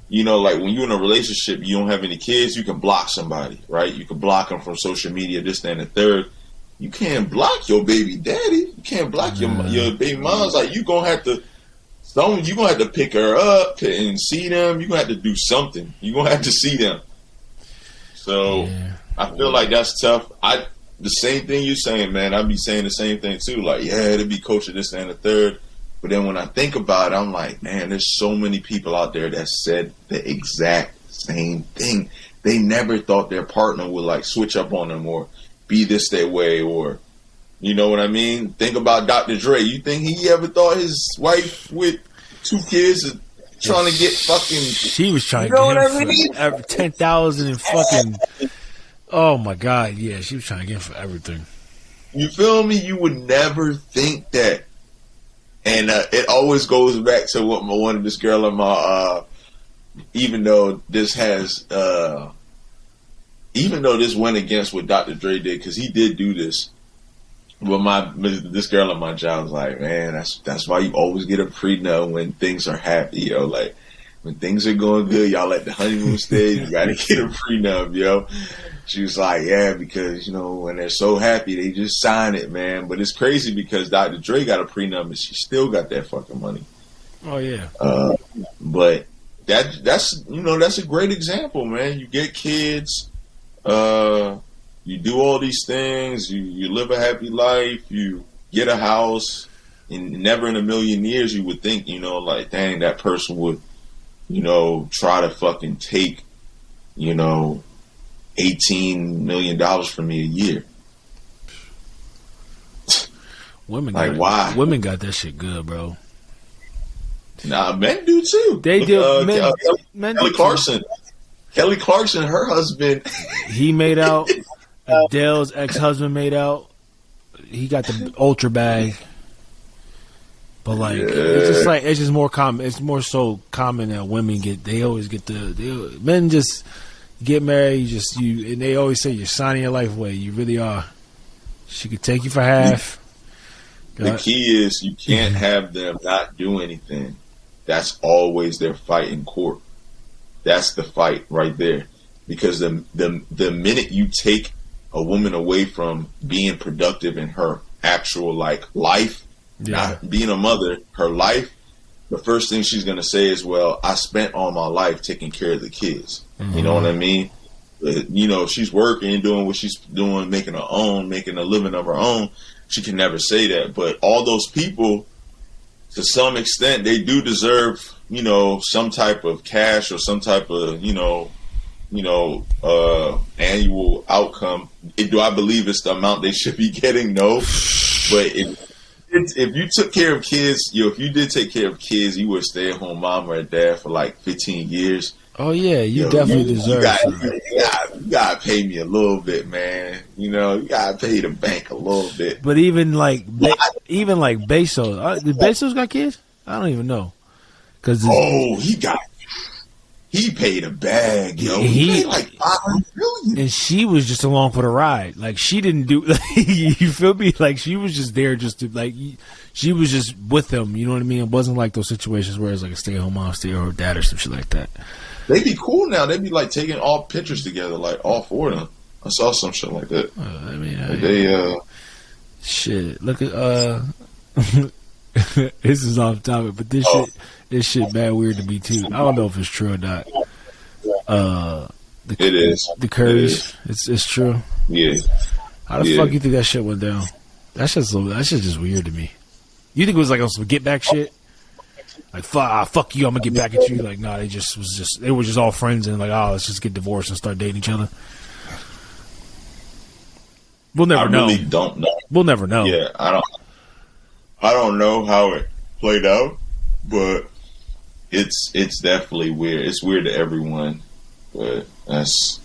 you know, like when you're in a relationship, you don't have any kids, you can block somebody, right? You can block them from social media, this, that, and the third. You can't block your baby daddy. You can't block your baby mom's. Like, you're going to have to pick her up and see them. You're going to have to do something. You're going to have to see them. So I feel like that's tough. The same thing you're saying, man, I'd be saying the same thing too. Like, yeah, it'd be coaching this, that, and the third. But then when I think about it, I'm like, man, there's so many people out there that said the exact same thing. They never thought their partner would like switch up on them or be this that way, or, you know what I mean? Think about Dr. Dre. You think he ever thought his wife with 2 kids is trying to get fucking? She was trying to get him for 10,000 and fucking. Oh my God, yeah, she was trying to get him for everything. You feel me? You would never think that. And it always goes back to what one of this girl in my, even though this went against what Dr. Dre did, because he did do this. But this girl in my job was like, man, that's why you always get a prenup when things are happy, yo. Like, when things are going good, y'all at the honeymoon stage, you gotta get a prenup, yo. She was like, yeah, because, you know, when they're so happy, they just sign it, man. But it's crazy because Dr. Dre got a prenup and she still got that fucking money. Oh, yeah. But that's a great example, man. You get kids, you do all these things, you live a happy life, you get a house, and never in a million years you would think, you know, like, dang, that person would, you know, try to fucking take, you know, $18 million from me a year. Women like, why? Women got that shit good, bro. Nah, men do too. They do. Kelly Clarkson. Kelly Clarkson, her husband. He made out. Adele's ex-husband made out. He got the ultra bag. But like, it's just more common. It's more so common that women get. They always get men just get married. And they always say you're signing your life away. You really are. She could take you for half. The key is you can't have them not do anything. That's always their fight in court. That's the fight right there. Because the minute you take a woman away from being productive in her actual like life, not being a mother, her life, the first thing she's gonna say is, well, I spent all my life taking care of the kids. Mm-hmm. You know what I mean? You know, she's working and doing what she's doing, making a living of her own. She can never say that. But all those people, to some extent, they do deserve, you know, some type of cash or some type of, annual outcome. Do I believe it's the amount they should be getting? No. But if you took care of kids, if you did take care of kids, you were a stay-at-home mom or a dad for like 15 years. Oh yeah, you definitely deserve it. You gotta pay me a little bit, man. You know, you gotta pay the bank a little bit. But even like Bezos, did Bezos got kids? I don't even know. He paid a bag, yo. He paid like $500 million. And she was just along for the ride. Like, she didn't do, you feel me? Like, she was just there just to, like, she was just with him. You know what I mean? It wasn't like those situations where it's like a stay-at-home mom, stay-at-home dad or some shit like that. They be cool now. They be like taking all pictures together, like all 4 of them. I saw some shit like that. Shit. Look at, this is off topic, but this shit mad weird to me too. I don't know if it's true or not. It is. The Currys. It's true. Yeah. How the fuck you think that shit went down? That's just weird to me. You think it was like some get back shit? Like fuck you, I'm gonna get back at you. Like nah, they were just all friends and like let's just get divorced and start dating each other. We'll never know. I really don't know. We'll never know. Yeah, I don't know how it played out, but it's definitely weird. It's weird to everyone, but that's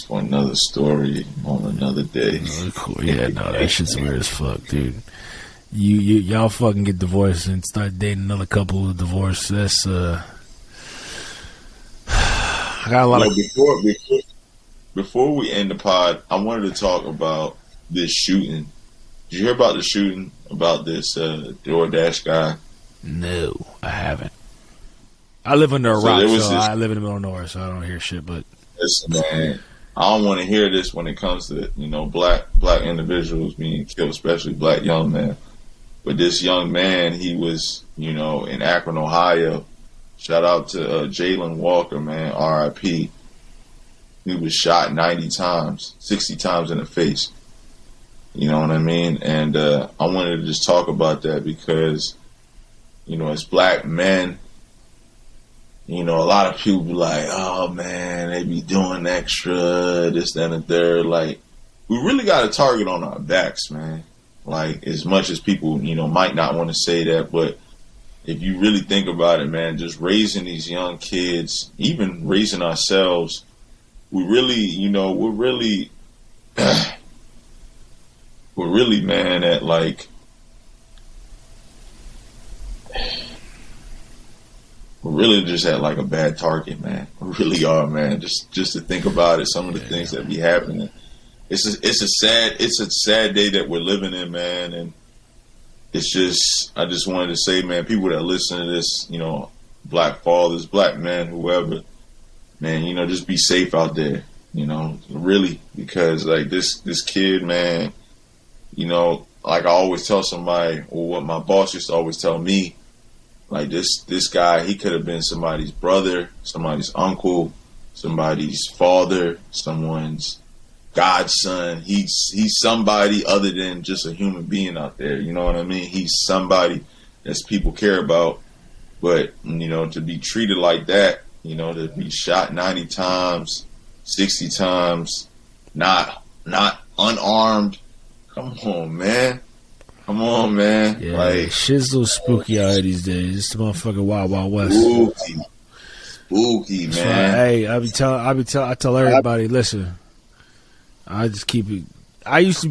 for another story on another day. Cool. Yeah, no, that shit's weird as fuck, dude. Y'all fucking get divorced and start dating another couple who divorced. That's I got a lot of before we end the pod, I wanted to talk about this shooting. Did you hear about the shooting about this DoorDash guy? No, I haven't. I live under a rock, so I live in the middle of nowhere, so I don't hear shit. But listen, man, I don't want to hear this when it comes to black individuals being killed, especially black young men. But this young man, he was in Akron, Ohio. Shout out to Jalen Walker, man, R.I.P. He was shot 90 times, 60 times in the face. You know what I mean? And I wanted to just talk about that because, as black men, a lot of people be like, oh, man, they be doing extra, this, that, and the third. Like, we really got a target on our backs, man. Like, as much as people, might not want to say that, but if you really think about it, man, just raising these young kids, even raising ourselves, we're really, man, at like, we're really just at like a bad target, man. We really are, man. Just to think about it, some of the things that be happening. It's a sad day that we're living in, man. And it's just, I just wanted to say, man, people that listen to this, black fathers, black men, whoever, man, just be safe out there, really, because like this kid, man, like I always tell somebody, or what my boss used to always tell me, like this guy, he could have been somebody's brother, somebody's uncle, somebody's father, someone's godson. He's somebody other than just a human being out there. You know what I mean? He's somebody that people care about. But, to be treated like that, to be shot 90 times, 60 times, not unarmed. Come on, man. Yeah, like, shit's a little spooky out these days. It's the motherfucking Wild Wild West. Spooky, man. Hey, I tell everybody, listen, I just keep it. I used to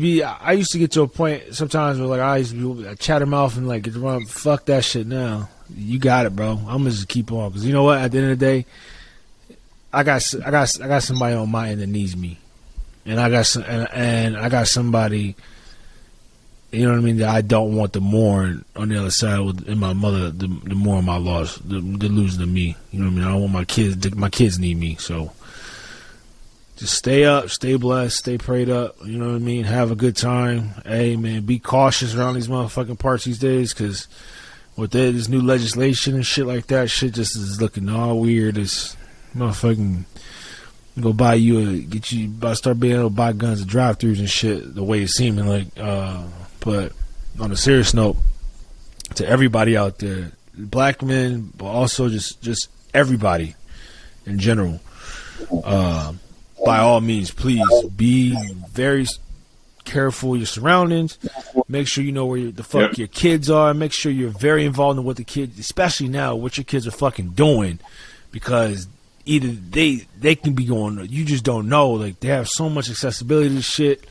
get to a point sometimes where like I used to be chattermouth and like get around. Fuck that shit now. You got it, bro. I'm gonna just keep on because you know what? At the end of the day, I got somebody on my end that needs me, and I got somebody. You know what I mean? That I don't want to mourn on the other side and my mother the mourn my loss, the losing to me. You know what I mean? I don't want my kids. My kids need me, so. Just stay up, stay blessed, stay prayed up. You know what I mean? Have a good time. Hey, man, be cautious around these motherfucking parts these days because with this new legislation and shit like that, shit just is looking all weird. It's motherfucking go buy start being able to buy guns at drive-thrus and shit the way it's seeming like. But on a serious note, to everybody out there, black men, but also just everybody in general, by all means, please be very careful with your surroundings. Make sure you know where the fuck your kids are. Make sure you're very involved in what the kids, especially now, what your kids are fucking doing, because either they can be going, you just don't know. Like they have so much accessibility to shit.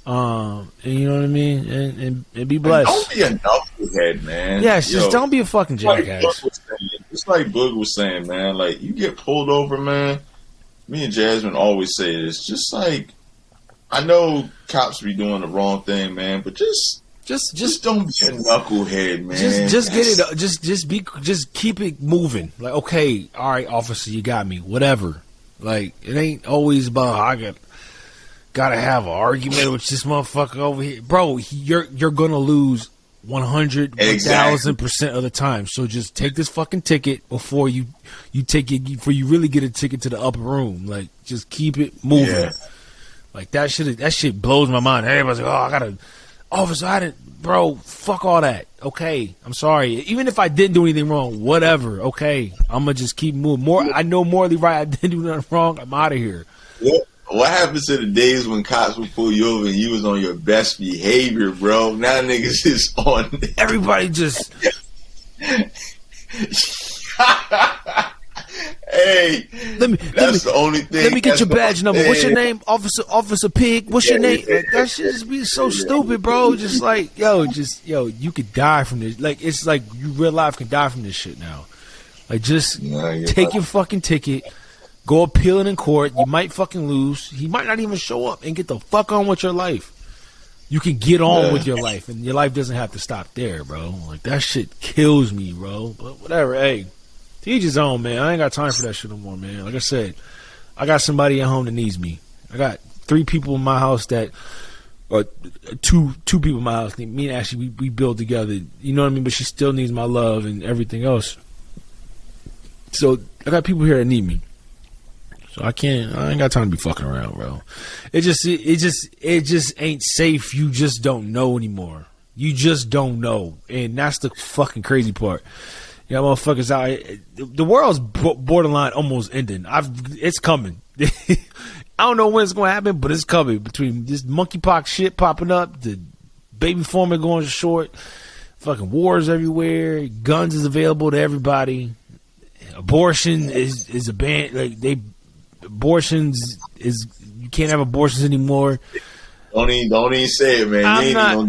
And you know what I mean, and be blessed. Don't be a knucklehead, man. Yes, just don't be a fucking jackass. It's like Boog was saying, man. Like you get pulled over, man. Me and Jasmine always say this. Just like I know cops be doing the wrong thing, man, but just don't be a knucklehead, man. Just get it. Just keep it moving. Like okay, all right, officer, you got me. Whatever. Like it ain't always about I gotta have an argument with this motherfucker over here, bro. You're gonna lose 100, Exactly. 1,000% of the time. So just take this fucking ticket before you really get a ticket to the upper room. Like, just keep it moving. Yeah. Like, that shit blows my mind. Everybody's like, oh, I gotta, officer, I didn't, bro, fuck all that. Okay, I'm sorry. Even if I didn't do anything wrong, whatever. Okay, I'm gonna just keep moving. I know morally right. I didn't do nothing wrong. I'm out of here. What happens to the days when cops would pull you over and you was on your best behavior, bro? Now niggas is on. Everybody just. Hey, that's the only thing. Let me get your badge number. What's your name, Officer Pig? What's your name? Like, that shit just be so stupid, bro. Just like, yo, you could die from this. Like, it's like you real life can die from this shit now. Like, just take your fucking ticket, go appeal it in court. You might fucking lose. He might not even show up, and get the fuck on with your life. You can get on with your life, and your life doesn't have to stop there, bro. Like, that shit kills me, bro. But whatever, hey. To each his own, man. I ain't got time for that shit no more, man. Like I said, I got somebody at home that needs me. I got 3 people in my house or two people in my house. Me and Ashley, we build together. You know what I mean? But she still needs my love and everything else. So I got people here that need me. So I ain't got time to be fucking around, bro. It just ain't safe. You just don't know anymore. You just don't know. And that's the fucking crazy part. Yeah, motherfuckers out. The world's borderline almost ending. It's coming. I don't know when it's going to happen, but it's coming. Between this monkeypox shit popping up, the baby formula going short, fucking wars everywhere, guns is available to everybody. Abortion is a ban. Like abortions is, you can't have abortions anymore. Don't even say it, man.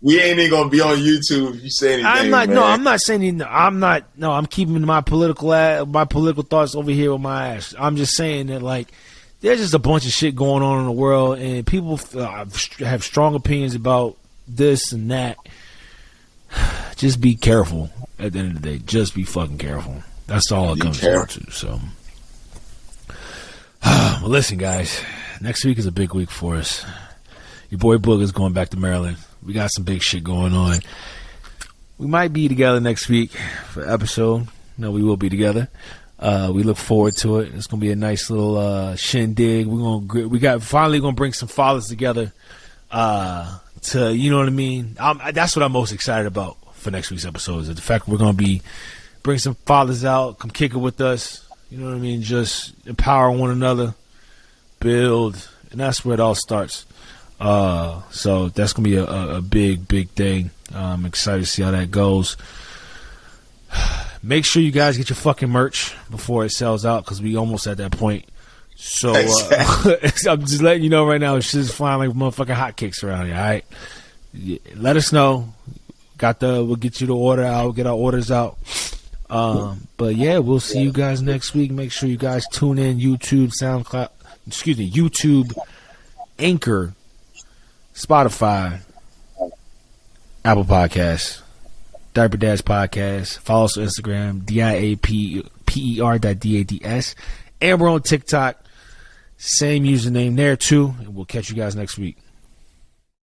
We ain't even gonna be on YouTube if you say anything. I'm not. Man. No, I'm not saying anything. I'm not. No, I'm keeping my political thoughts over here with my ass. I'm just saying that, like, there's just a bunch of shit going on in the world, and people have strong opinions about this and that. Just be careful. At the end of the day, just be fucking careful. That's all it comes down to. So, well, listen, guys. Next week is a big week for us. Your boy Boog is going back to Maryland. We got some big shit going on. We might be together next week for an episode. No, we will be together. We look forward to it. It's gonna be a nice little shindig. Finally gonna bring some fathers together. To, you know what I mean. That's what I'm most excited about for next week's episode. Is the fact that we're gonna bring some fathers out, come kick it with us. You know what I mean. Just empower one another, build, and that's where it all starts. So that's gonna be a big thing. I'm excited to see how that goes. Make sure you guys get your fucking merch before it sells out, because we almost at that point. So I'm just letting you know right now, it's just flying like motherfucking hotcakes around here. All right, let us know. We'll get you the order out. Get our orders out. But yeah, we'll see you guys next week. Make sure you guys tune in. YouTube, SoundCloud. YouTube, Anchor, Spotify, Apple Podcasts, Diaper Dads Podcast. Follow us on Instagram, diaper.dads. And we're on TikTok. Same username there too. And we'll catch you guys next week.